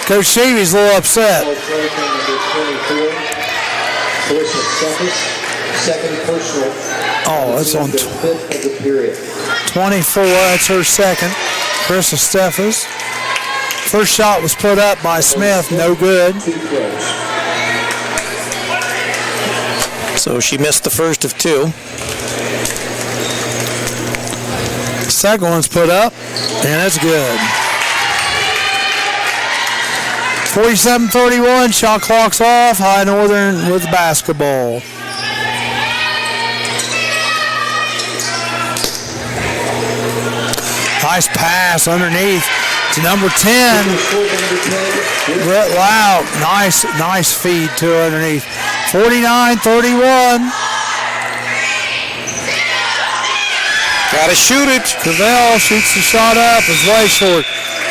Coach Sheevy's a little upset. Second personal. Oh, that's on the fifth of the period. 24. That's her second. Carissa Steffes. First shot was put up by Smith. No good. So she missed the first of two. Second one's put up, and that's good. 47-31, shot clock's off. High Northern with the basketball. Nice pass underneath to number 10. Brett Lau. Nice feed to her underneath. 49-31. Gotta shoot it. Cavell shoots the shot up. It's way short.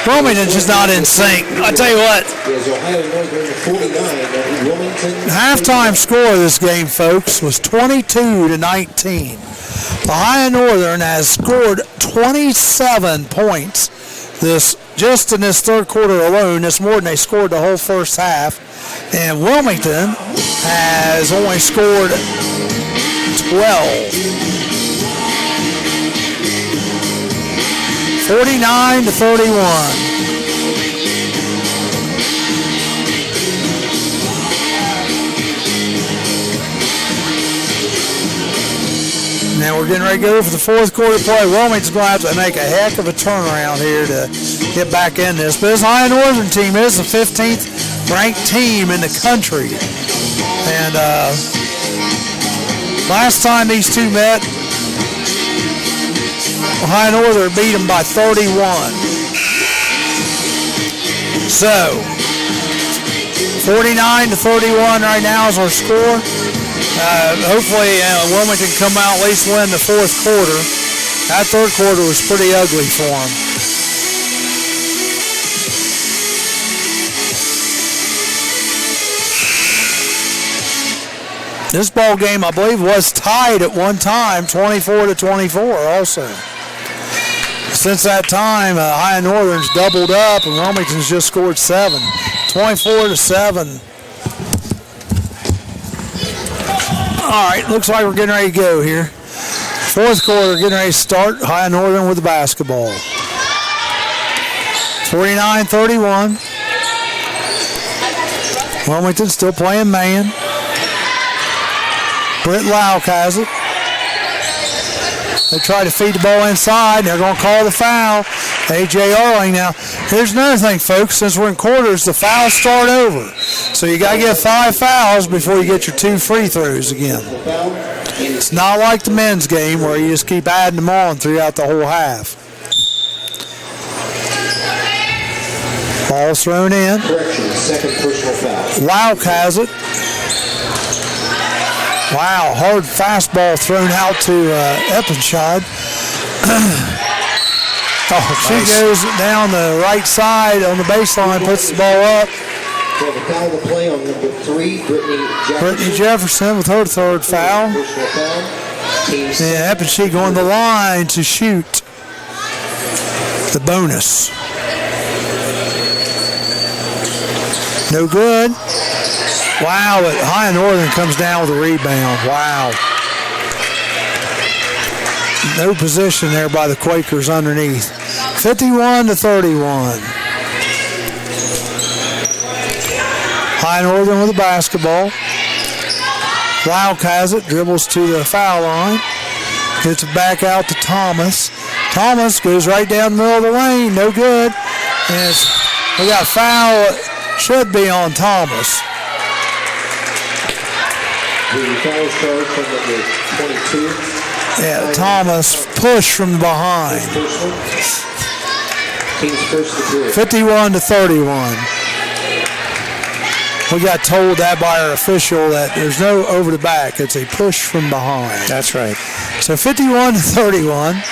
Wilmington's just not in sync. I tell you what. Halftime score of this game, folks, was 22-19. Ohio Northern has scored 27 points just in this third quarter alone. That's more than they scored the whole first half. And Wilmington has only scored 12. 49-31. Now we're getting ready to go for the fourth quarter play. Wilmington's going to have to make a heck of a turnaround here to get back in this. But this High Northern team is the 15th ranked team in the country. And last time these two met, Ohio Northern beat them by 31. So, 49-31 right now is our score. Hopefully Wilmington can come out at least win the fourth quarter. That third quarter was pretty ugly for them. This ball game, I believe, was tied at one time, 24-24 also. Since that time, High Northern's doubled up, and Wilmington's just scored 7. 24-7. All right, looks like we're getting ready to go here. Fourth quarter, getting ready to start. High Northern with the basketball. 49-31. Wilmington still playing man. Britt Lauk has it. They try to feed the ball inside. They're going to call the foul. A.J. Arling now. Here's another thing, folks. Since we're in quarters, the fouls start over. So you got to get 5 fouls before you get your 2 free throws again. It's not like the men's game where you just keep adding them on throughout the whole half. Ball's thrown in. Second personal foul. Lauk has it. Wow, hard fastball thrown out to Eppenscheid. She goes down the right side on the baseline, puts the ball up. So the foul to play on number 3, Brittany Jefferson with her third foul. Personal foul. And Eppenscheid going to the line to shoot the bonus. No good. Wow, but High Northern comes down with a rebound. Wow. No position there by the Quakers underneath. 51-31. High Northern with the basketball. Lauk has it, dribbles to the foul line. Gets it back out to Thomas. Thomas goes right down the middle of the lane. No good. And we got a foul. Should be on Thomas. The foul charge from number 22. Yeah, Thomas pushed from behind. Team's first to 51-31. We got told that by our official that there's no over the back. It's a push from behind. That's right. So 51-31.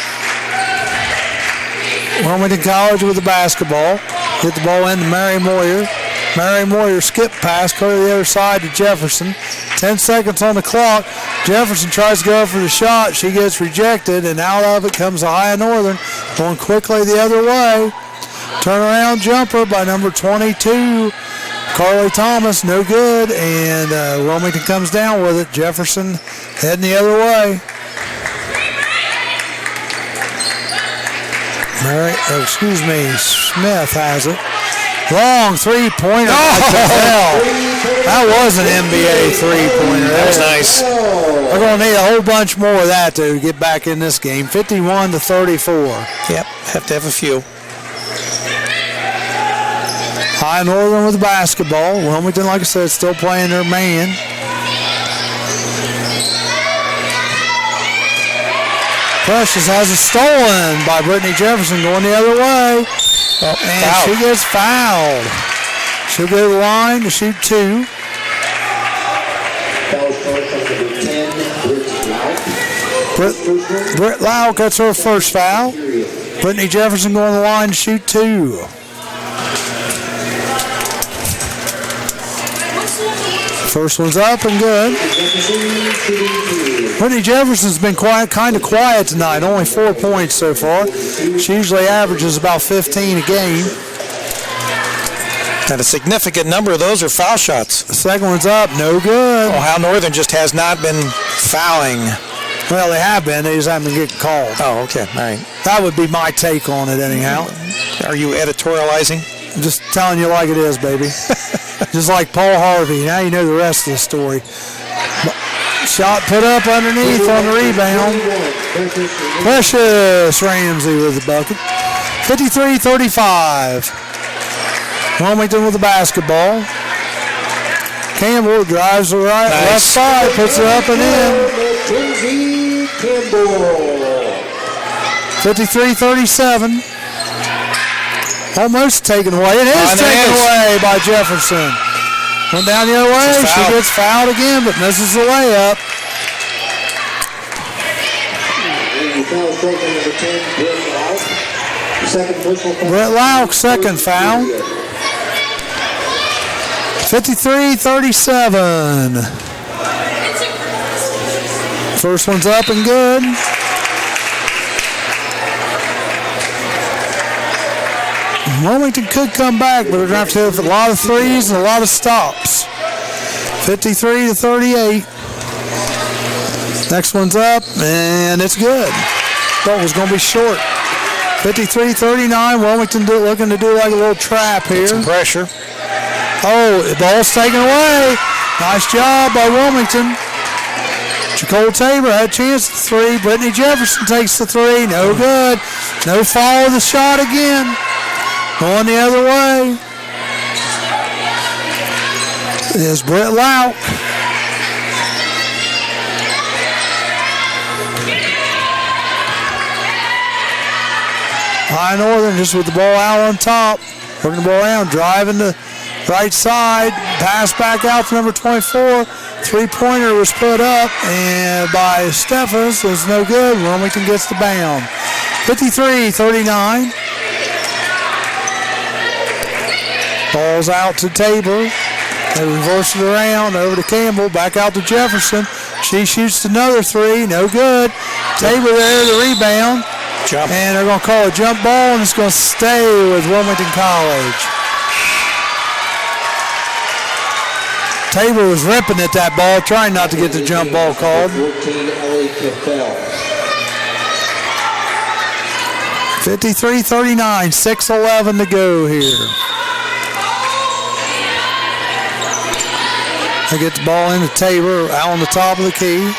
Wilmington College with the basketball. Hit the ball into Mary Moyer. Mary Moyer skip pass, clear to the other side to Jefferson. 10 seconds on the clock. Jefferson tries to go for the shot. She gets rejected, and out of it comes Ohio Northern, going quickly the other way. Turnaround jumper by number 22, Carly Thomas, no good, and Wilmington comes down with it. Jefferson heading the other way. Smith has it. Long three-pointer. That was an NBA three-pointer. That was nice. We're going to need a whole bunch more of that to get back in this game. 51-34. Yep, have to have a few. High Northern with the basketball. Wilmington, like I said, still playing their man. Precious has it stolen by Brittany Jefferson going the other way. And she gets fouled. She'll go to the line to shoot two. Britt Lau gets her first foul. Brittany Jefferson going to the line to shoot two. First one's up and good. Brittany Jefferson's been kind of quiet tonight, only 4 points so far. She usually averages about 15 a game. And a significant number of those are foul shots. The second one's up, no good. Ohio Northern just has not been fouling. Well, they have been, they just haven't been getting called. Oh, okay, all right. That would be my take on it anyhow. Are you editorializing? I'm just telling you like it is, baby. Just like Paul Harvey. Now you know the rest of the story. Shot put up underneath on the rebound. Precious Ramsey with the bucket. 53-35. Wilmington with the basketball. Campbell drives the left side, puts it up and in. 53-37. Almost taken away. It is taken away by Jefferson. Went down the other way. She gets fouled again, but misses the layup. Britt Lau, second foul. 53-37. First one's up and good. Wilmington could come back, but they're going to have to have a lot of threes and a lot of stops. 53-38. Next one's up, and it's good. Thought it was going to be short. 53-39. Wilmington looking to do like a little trap here. Some pressure. Oh, the ball's taken away. Nice job by Wilmington. Nicole Tabor had a chance at the three. Brittany Jefferson takes the three. No good. No follow the shot again. Going the other way is Britt Lau. High Northern just with the ball out on top. Working the ball around, driving the right side. Pass back out to number 24. Three-pointer was put up and by Steffes. It's no good. Wilmington gets the bound. 53-39. Ball's out to Tabor. They reverse it around over to Campbell. Back out to Jefferson. She shoots another three. No good. Tabor there, the rebound. Jump. And they're going to call a jump ball, and it's going to stay with Wilmington College. Tabor was ripping at that ball, trying not to get the jump ball called. 53-39, 6:11 to go here. They get the ball into Tabor out on the top of the key.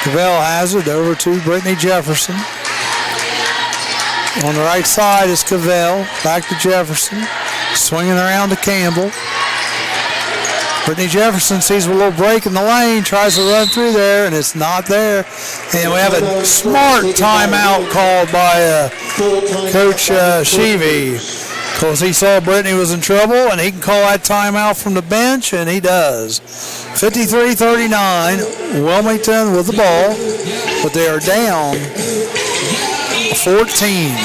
Cavell has it over to Brittany Jefferson. On the right side is Cavell. Back to Jefferson. Swinging around to Campbell. Brittany Jefferson sees a little break in the lane, tries to run through there, and it's not there. And we have a smart timeout called by Coach Sheevy. because he saw Brittany was in trouble, and he can call that timeout from the bench, and he does. 53-39, Wilmington with the ball, but they are down 14.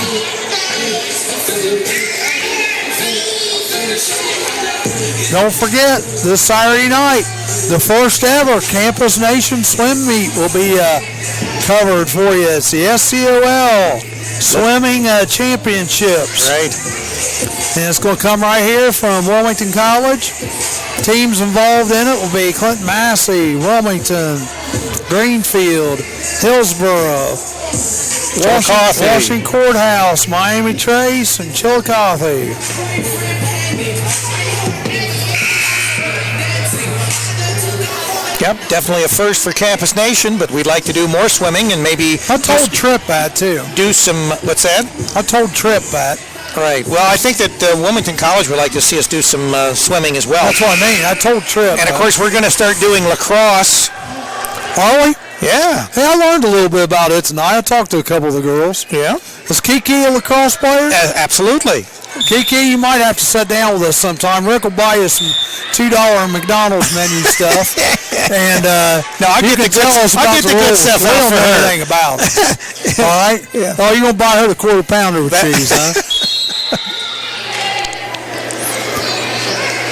Don't forget, this Saturday night, the first ever Campus Nation swim meet will be covered for you. It's the SCOL Swimming Championships. Right. And it's going to come right here from Wilmington College. Teams involved in it will be Clinton Massey, Wilmington, Greenfield, Hillsboro, Washington Courthouse, Miami Trace, and Chillicothe. Yep, definitely a first for Campus Nation, but we'd like to do more swimming and maybe... I told Tripp that, too. Do some... What's that? I told Tripp that. Right. Well, I think that Wilmington College would like to see us do some swimming as well. That's what I mean. I told Tripp. And, of course, we're going to start doing lacrosse. Are we? Yeah. Hey, I learned a little bit about it tonight. I talked to a couple of the girls. Yeah. Is Kiki a lacrosse player? Absolutely. Kiki, you might have to sit down with us sometime. Rick will buy you some $2 McDonald's menu stuff. And no, I you get can the tell us about the good rules. stuff We out don't for know her. anything about it. All right? Yeah. Oh, you're going to buy her the quarter pounder with cheese, huh?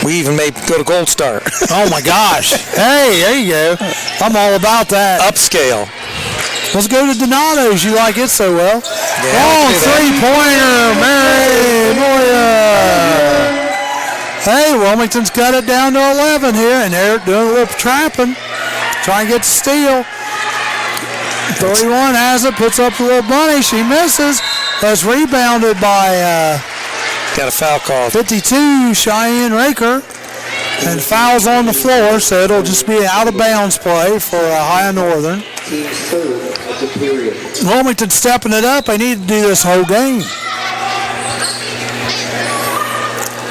We even may go to Gold Star. Oh, my gosh. Hey, there you go. I'm all about that. Upscale. Let's go to Donato's. You like it so well. Yeah, oh, three-pointer, Mary Moya. Hey, Wilmington's got it down to 11 here, and they're doing a little trapping, trying to get to steal. 31 has it, puts up the little bunny. She misses. That's rebounded by got a foul call. 52, Cheyenne Raker. And fouls on the floor, so it'll just be an out-of-bounds play for High Northern. Team's third of the period. Wilmington stepping it up. They need to do this whole game.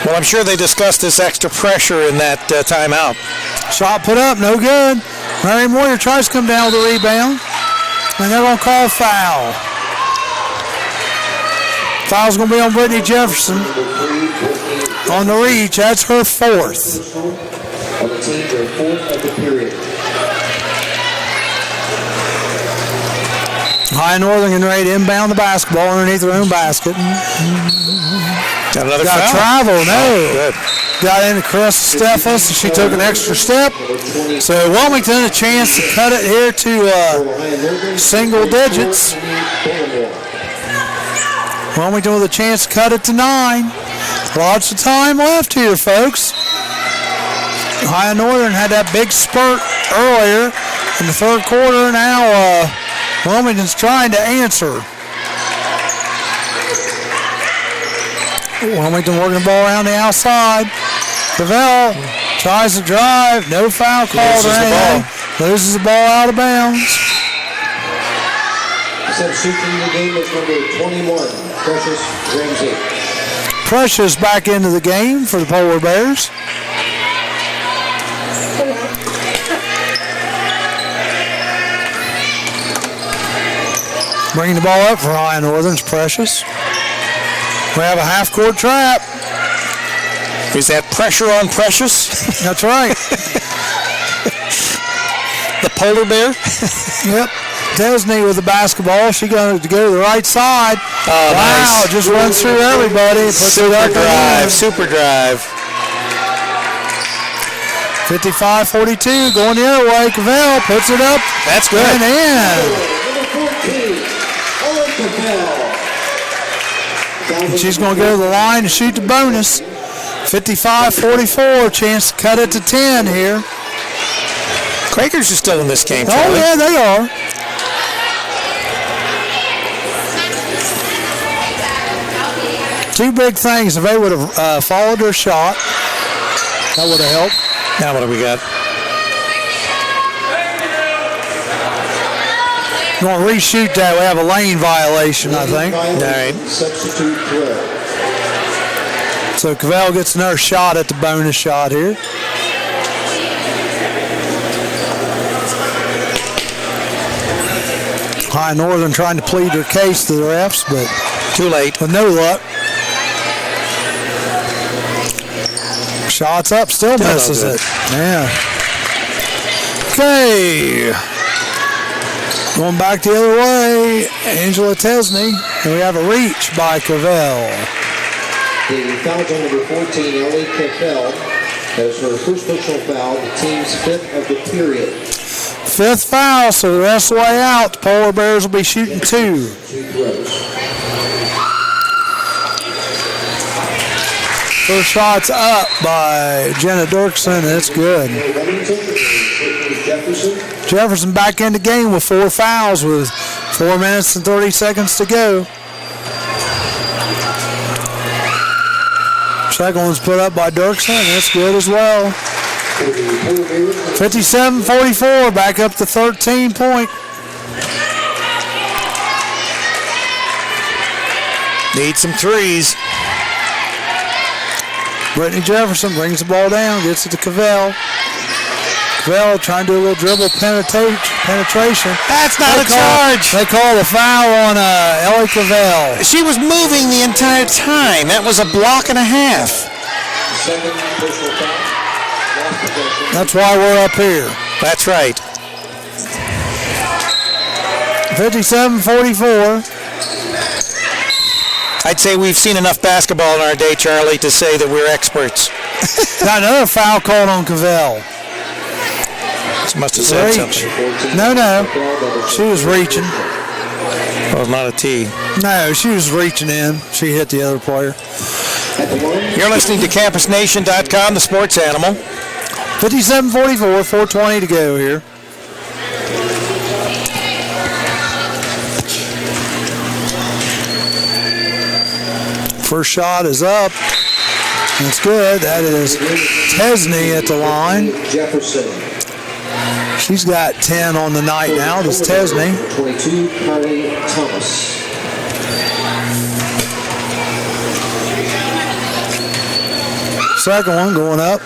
Well, I'm sure they discussed this extra pressure in that timeout. Shot put up, no good. Mary Moyer tries to come down with the rebound, and they're going to call foul. Foul's going to be on Brittany Jefferson on the reach. That's her fourth. On the team, their fourth of the period. High Northern getting ready to inbound the basketball underneath their own basket. Got another Got foul? travel, no. Oh, good. Got into Carissa Steffels, and she took an extra step. So Wilmington a chance to cut it here to single digits. Wilmington with a chance to cut it to 9. Lots of time left here, folks. High Northern had that big spurt earlier in the third quarter. Now Wilmington's trying to answer. Wilmington working the ball around the outside. Cavell tries to drive. No foul called or anything. Loses the ball out of bounds. Substitution in the game is number 21, Precious Ramsey. Precious back into the game for the Polar Bears. Bringing the ball up for High Northern's Precious. We have a half-court trap. Is that pressure on Precious? That's right. The Polar Bear? Yep. Desney with the basketball. She going to go to the right side. Oh, wow, nice. Just runs through everybody. Super drive. Super drive. 55-42, going the other way. Cavell puts it up. That's good. And in. Number 14, Ellen Cavell. And she's going to go to the line to shoot the bonus. 55-44, chance to cut it to 10 here. Quakers are still in this game, Oh, Charlie. yeah, they are. Two big things. If they would have followed their shot, that would have helped. Now what do we got? Going to reshoot that. We have a lane violation, I think. All right. Substitute throw. So Cavell gets another shot at the bonus shot here. High Northern trying to plead their case to the refs, but Too late. with no luck. Shots up, still misses it. Yeah. Okay. Going back the other way, Angela Tesney, and we have a reach by Cavell. The foul on number 14, Ellie Cavell, has her first personal foul, the team's 5th of the period. 5th foul, so the rest of the way out, the Polar Bears will be shooting 2. 2 throws. First shot's up by Jenna Dirksen. That's good. Jefferson back in the game with 4 fouls with 4 minutes and 30 seconds to go. Second one's put up by Dirksen. That's good as well. 57-44, back up to 13 point. Need some threes. Brittany Jefferson brings the ball down, gets it to Cavell. Cavell trying to do a little dribble penetration. That's not a charge. They call the foul on Ellie Cavell. She was moving the entire time. That was a block and a half. That's why we're up here. That's right. 57-44. I'd say we've seen enough basketball in our day, Charlie, to say that we're experts. Got another foul called on Cavell. She must have said something. No. She was reaching. Well, not a tee. No, she was reaching in. She hit the other player. You're listening to CampusNation.com, the sports animal. 57-44, 4:20 to go here. First shot is up. That's good. That is Tesney at the line. Jefferson. She's got 10 on the night now. That's Tesney. 22, Carly Thomas. Second one going up.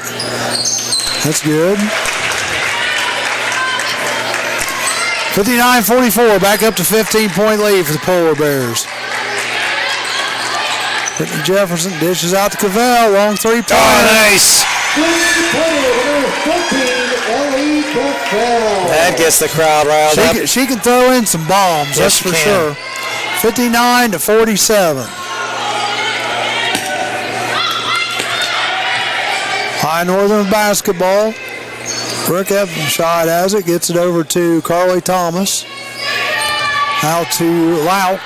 That's good. 59-44, back up to 15-point lead for the Polar Bears. Brittany Jefferson dishes out to Cavell, long three-pointer. Oh, nice. That gets the crowd riled up. She can throw in some bombs, Yes, that's for sure. 59-47. High Northern basketball. Brooke Evanshide has it, gets it over to Carly Thomas. Out to Lauk.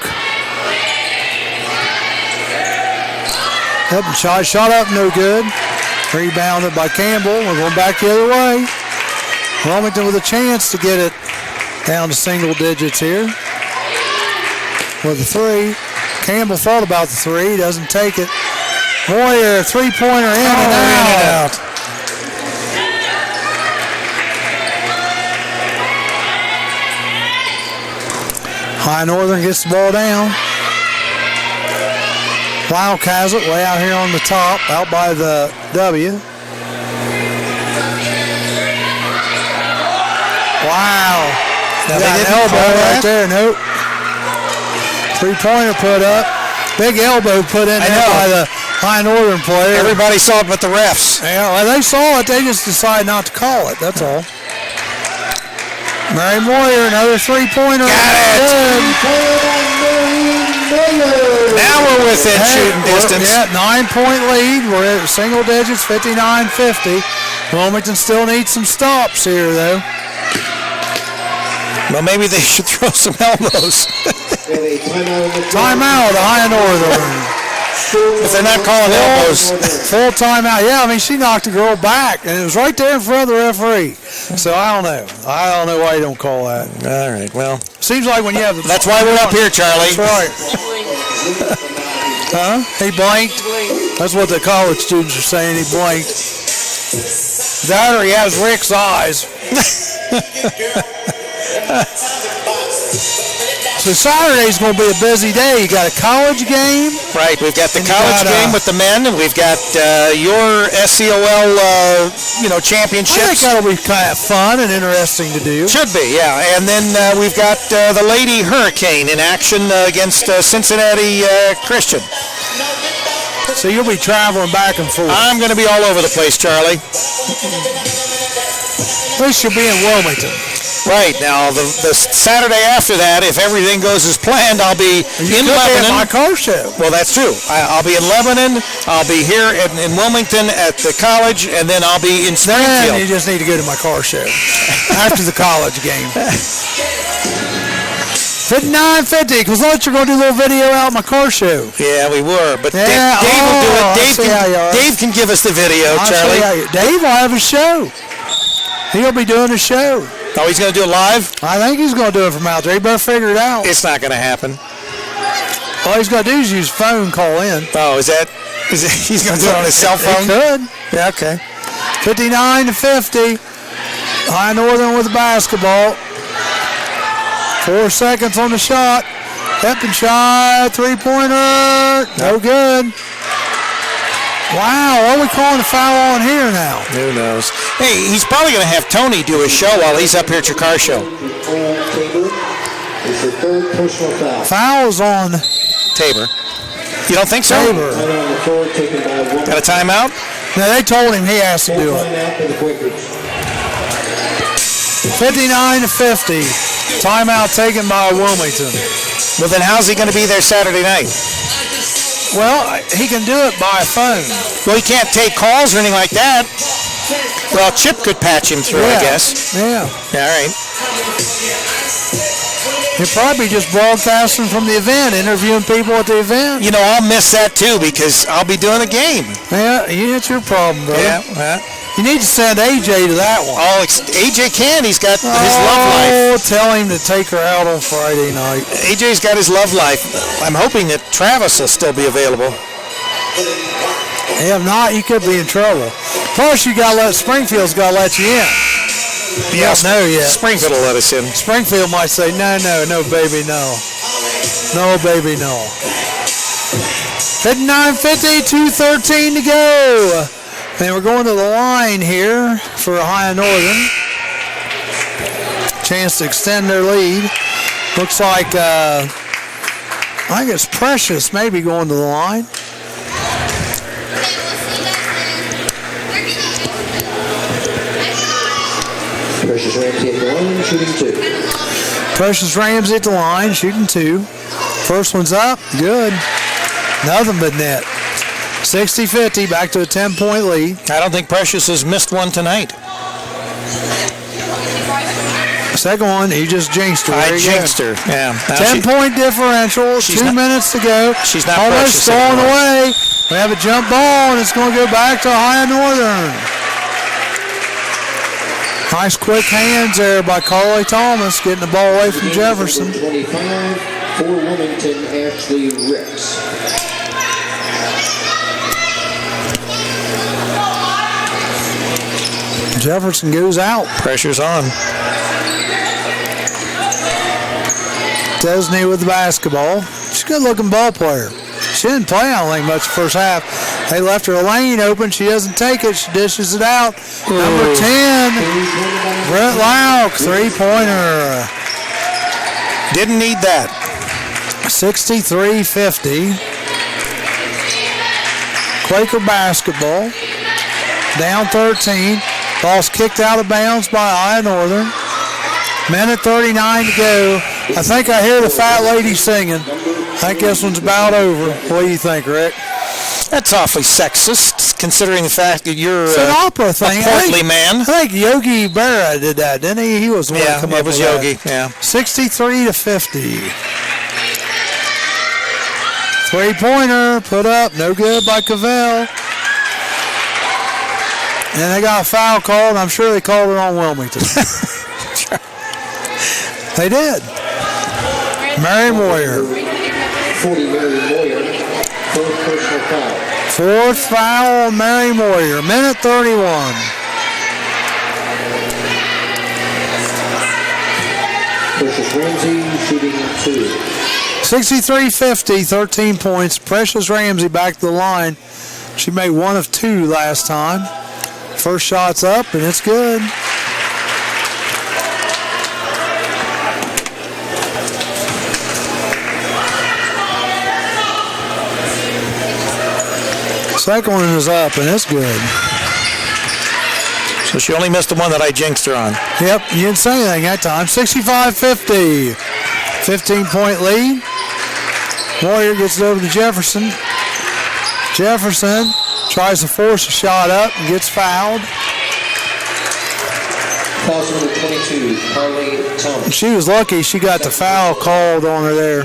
Evanshide shot up, no good. Rebounded by Campbell. We're going back the other way. Wilmington with a chance to get it down to single digits here. With the three. Campbell thought about the three, doesn't take it. Moyer, three-pointer in and out. High Northern gets the ball down. Lauk has it way out here on the top, out by the W. Wow. Now got an elbow right there. Nope. Three-pointer put up. Big elbow put in there by the High Northern player. Everybody saw it but the refs. Yeah, well, they saw it. They just decided not to call it. That's all. Mary Moyer, another three-pointer. Got it. Now we're within shooting distance. Yeah, 9-point lead. We're at single digits, 59-50. Wilmington still needs some stops here, though. Well, maybe they should throw some elbows. Timeout, High Northern. If they're not calling elbows. Full timeout. Yeah, I mean, she knocked the girl back, and it was right there in front of the referee. So I don't know. I don't know why you don't call that. All right, well. Seems like when you have the... That's why we're up here, Charlie. That's right. Huh? He blanked? That's what the college students are saying. He blanked. That or he has Rick's eyes. So Saturday's going to be a busy day. You got a college game. Right, we've got the college game with the men, and we've got your SCOL, championships. I think that'll be kind of fun and interesting to do. Should be, yeah. And then we've got the Lady Hurricane in action against Cincinnati Christian. So you'll be traveling back and forth. I'm going to be all over the place, Charlie. At least you'll be in Wilmington. Right. Now, the Saturday after that, if everything goes as planned, I'll be in Lebanon. At my car show. Well, that's true. I'll be in Lebanon. I'll be here in Wilmington at the college, and then I'll be in Springfield. Then you just need to go to my car show after the college game. 59.50, because what you're going to do a little video out of my car show. Yeah, we were, but Yeah, Dave will do it. Dave can give us the video, Charlie. Dave will have a show. He'll be doing a show. Oh, he's going to do it live? I think he's going to do it from out there. He better figure it out. It's not going to happen. All he's going to do is use phone, call in. Oh, is it? He's going to do it on his cell phone? He could. Yeah, okay. 59-50. High Northern with the basketball. 4 seconds on the shot. Up and shot. Three-pointer. No good. Wow, what are we calling a foul on here now? Who knows? Hey, he's probably going to have Tony do a show while he's up here at your car show. It's the third personal foul. Foul's on Tabor. You don't think so? Tabor. Right on the floor, taken by Wilmington. Got a timeout? No, they told him he has to do it. Timeout for the Quakers. 59-50. Timeout taken by Wilmington. Well, then how's he going to be there Saturday night? Well, he can do it by phone. Well, he can't take calls or anything like that. Well, Chip could patch him through, I guess. Yeah. Yeah, all right. He'll probably just broadcasting from the event, interviewing people at the event. You know, I'll miss that too because I'll be doing a game. Yeah, it's your problem, brother. Yeah. You need to send AJ to that one. Oh, AJ can. He's got his love life. Oh, tell him to take her out on Friday night. AJ's got his love life. I'm hoping that Travis will still be available. If not, you could be in trouble. Plus, Springfield's got to let you in. You don't know yet. Springfield will let us in. Springfield might say, no, baby, no. No, baby, no. 59-50, 2:13 to go. And we're going to the line here for High Northern. Chance to extend their lead. Looks like, I think it's Precious maybe going to the line. Precious Ramsey at the line, shooting two. Precious Ramsey at the line, shooting two. First one's up, good. Nothing but net. 60-50, back to a 10-point lead. I don't think Precious has missed one tonight. Second one, he just jinxed her. I jinxed her, yeah. 10-point differential, 2 minutes to go. She's not almost Precious going anymore. away. We have a jump ball, and it's going to go back to High Northern. Nice quick hands there by Carly Thomas, getting the ball away from Jefferson. 25 for Wilmington, Ashley Ricks. Jefferson goes out. Pressure's on. Desney with the basketball. She's a good-looking ball player. She didn't play, I don't think, much the first half. They left her a lane open. She doesn't take it. She dishes it out. Number 10, Brett Lauk, three-pointer. Didn't need that. 63-50. Quaker basketball. Down 13. Ball's kicked out of bounds by High Northern. Minute 39 to go. I think I hear the fat lady singing. I think this one's about over. What do you think, Rick? That's awfully sexist, considering the fact that you're It's an opera thing. a portly man. I think Yogi Berra did that, didn't he? He was the one Yeah, to come it up was with Yogi. that. Yeah. 63-50. Three-pointer put up, no good by Cavell. And they got a foul called. I'm sure they called it on Wilmington. They did. Mary Moyer. 40, Mary Moyer. Fourth personal foul. Fourth foul on Mary Moyer. Minute 31. Precious Ramsey shooting two. 63-50, 13 points. Precious Ramsey back to the line. She made one of two last time. First shot's up, and it's good. Second one is up, and it's good. So she only missed the one that I jinxed her on. Yep, you didn't say anything that time. 65-50. 15-point lead. Warrior gets it over to Jefferson. Jefferson tries to force a shot up and gets fouled. Foul number 22, Carly Thomas. She was lucky she got the foul called on her there.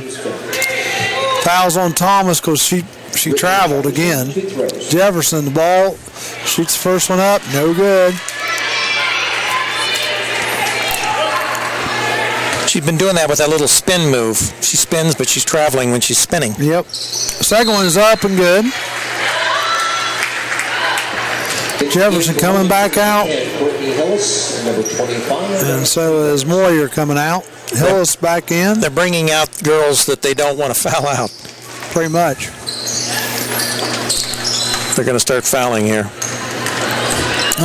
Foul's on Thomas because she traveled again. Jefferson, the ball, shoots the first one up, no good. She's been doing that with that little spin move. She spins, but she's traveling when she's spinning. Yep. Second one is up and good. Jefferson coming back out. And so is Moyer coming out. Hillis back in. They're bringing out girls that they don't want to foul out. Pretty much. They're going to start fouling here. I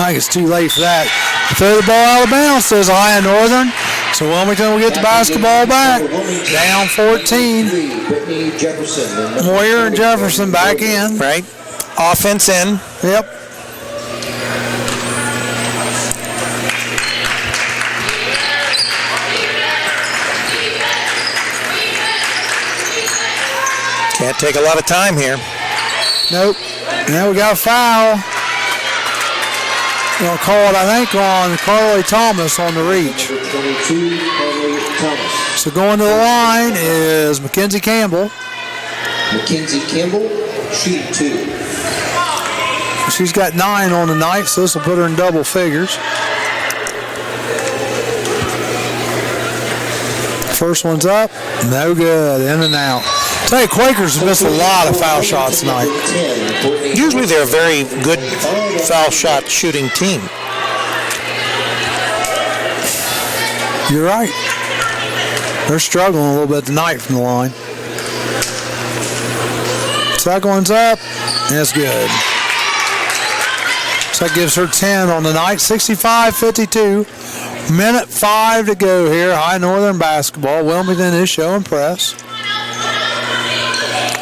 think it's too late for that. Throw the ball out of bounds, says Ohio Northern. So Wilmington will get the basketball back. Down 14. Moyer and Jefferson back in. Right. Offense in. Yep. Can't take a lot of time here. Nope. Now we got a foul. We're going to call it, I think, on Carly Thomas on the reach. 22, Carly Thomas. So going to the line is Mackenzie Campbell. Mackenzie Campbell, shooting 2. She's got 9 on the night, so this will put her in double figures. First one's up, no good, in and out. Tell you, Quakers have missed a lot of foul shots tonight. Usually they're a very good foul shot shooting team. You're right. They're struggling a little bit tonight from the line. Second one's up, and it's good. So that gives her 10 on the night, 65-52. Minute 5 to go here. High Northern basketball. Wilmington is showing press.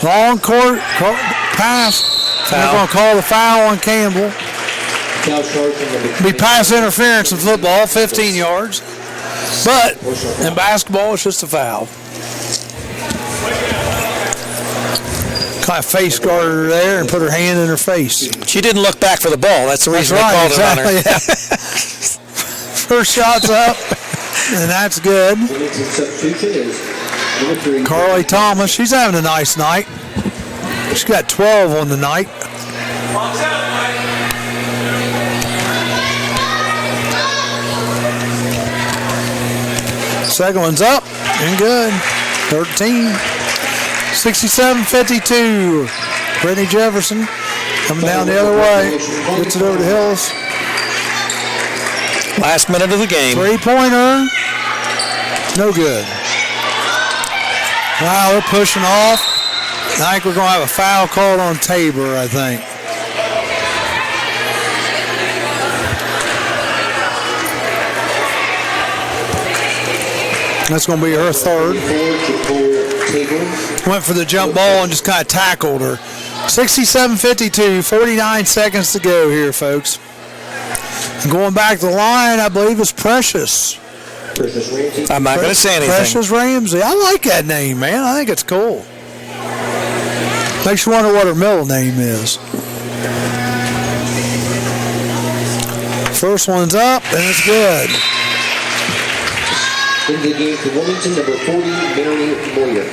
Long court pass. They're going to call the foul on Campbell. Be pass interference in football, 15 yards. But in basketball, it's just a foul. Kind of face guarded her there and put her hand in her face. She didn't look back for the ball. That's the reason they called it on her. Yeah. First shot's up, and that's good. Carly Thomas, she's having a nice night. She's got 12 on the night. Second one's up and good. 13. 67-52. Brittany Jefferson coming down the other way. Gets it over to Hills. Last minute of the game. 3-pointer. No good. Wow, they're pushing off. I think we're going to have a foul called on Tabor, I think. That's going to be her third. Went for the jump ball and just kind of tackled her. 67-52, 49 seconds to go here, folks. And going back to the line, I believe it's Precious. I'm not going to say anything. Precious Ramsey. I like that name, man. I think it's cool. Makes you wonder what her middle name is. First one's up, and it's good. In the game for Wilmington, number 40, Mary Moyer.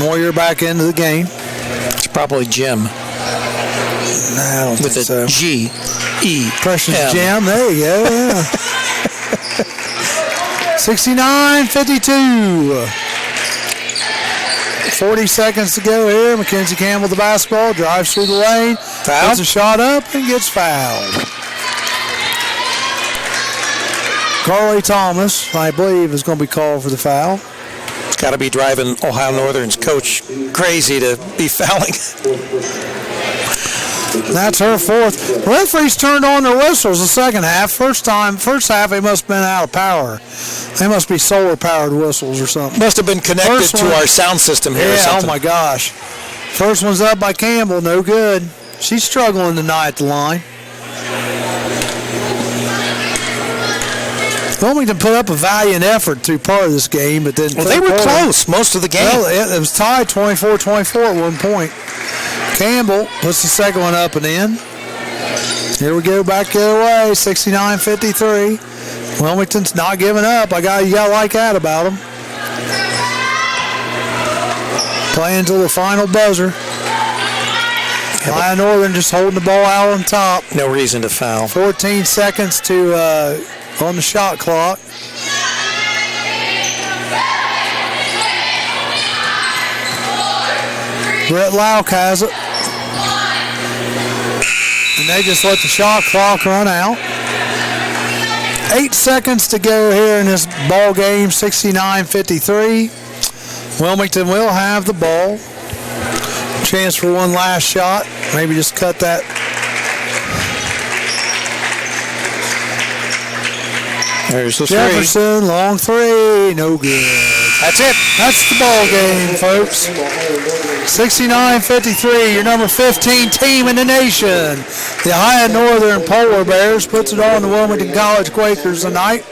Moyer back into the game. It's probably Jim. I don't with think a so. G-E. Precious Jim. There you go. Yeah. 69-52. 40 seconds to go here. Mackenzie Campbell the basketball, drives through the lane, puts a shot up, and gets fouled. Carly Thomas, I believe, is going to be called for the foul. It's got to be driving Ohio Northern's coach crazy to be fouling. That's her fourth. Referees turned on their whistles the second half. First half, they must have been out of power. They must be solar-powered whistles or something. Must have been connected to our sound system here or something. Oh, my gosh. First one's up by Campbell. No good. She's struggling tonight at the line. Wilmington put up a valiant effort through part of this game, but then they were close most of the game. Well, it was tied 24-24 at one point. Campbell puts the second one up and in. Here we go back the other way, 69-53. Wilmington's not giving up. You got to like that about them. Playing until the final buzzer. Lyon Northern just holding the ball out on top. No reason to foul. 14 seconds to on the shot clock. Brett Lauk has it. And they just let the shot clock run out. 8 seconds to go here in this ball game, 69-53. Wilmington will have the ball. Chance for one last shot. Maybe just cut that. There's the Jefferson, three. long three, no good. That's it. That's the ball game, folks. 69-53, your number 15 team in the nation. The Ohio Northern Polar Bears puts it on the Wilmington College Quakers tonight.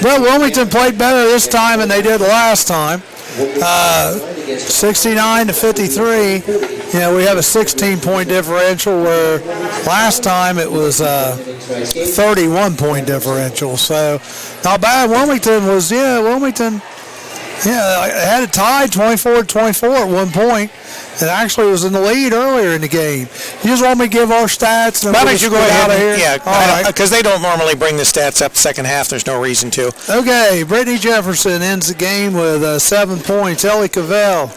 But Wilmington played better this time than they did last time. 69-53. We have a 16-point differential where last time it was 31-point differential. So not bad. Wilmington had it tied 24-24 at one point. It actually was in the lead earlier in the game. You just want me to give our stats? Why don't you go ahead out of here? Yeah, because they don't normally bring the stats up second half. There's no reason to. Okay, Brittany Jefferson ends the game with 7 points. Ellie Cavell,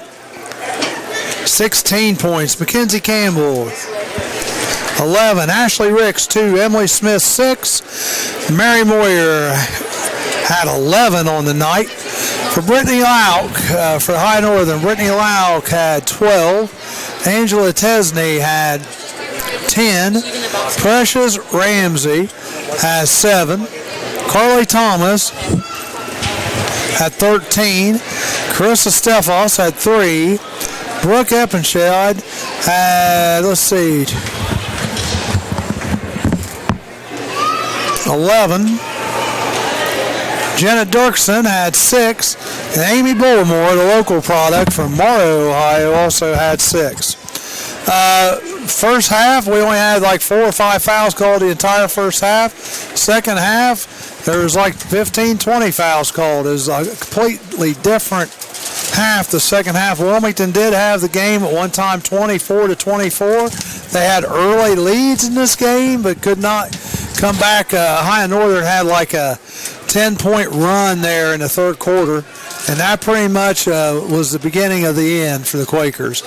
16 points. Mackenzie Campbell, 11. Ashley Ricks, 2. Emily Smith, 6. Mary Moyer had 11 on the night. For Brittany Lauk, for High Northern, Brittany Lauk had 12. Angela Tesney had 10. Precious Ramsey has 7. Carly Thomas had 13. Carissa Stefos had 3. Brooke Eppenshad had, 11. Jenna Dirksen had 6. And Amy Bullimore, the local product from Morrow, Ohio, also had 6. First half, we only had like 4 or 5 fouls called the entire first half. Second half, there was like 15, 20 fouls called. It was a completely different half. The second half, Wilmington did have the game at one time 24-24. They had early leads in this game, but could not come back. Ohio Northern had like a 10-point run there in the third quarter, and that pretty much was the beginning of the end for the Quakers.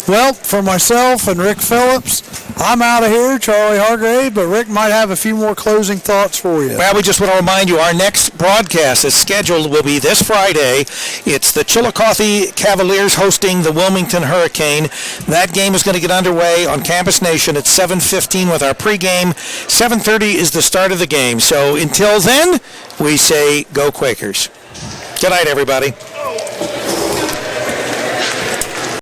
Well, for myself and Rick Phillips, I'm out of here, Charlie Hargrave, but Rick might have a few more closing thoughts for you. Well, we just want to remind you our next broadcast is scheduled will be this Friday. It's the Chillicothe Cavaliers hosting the Wilmington Hurricane. That game is going to get underway on Campus Nation at 7:15 with our pregame. 7:30 is the start of the game. So until then, we say go Quakers. Good night, everybody.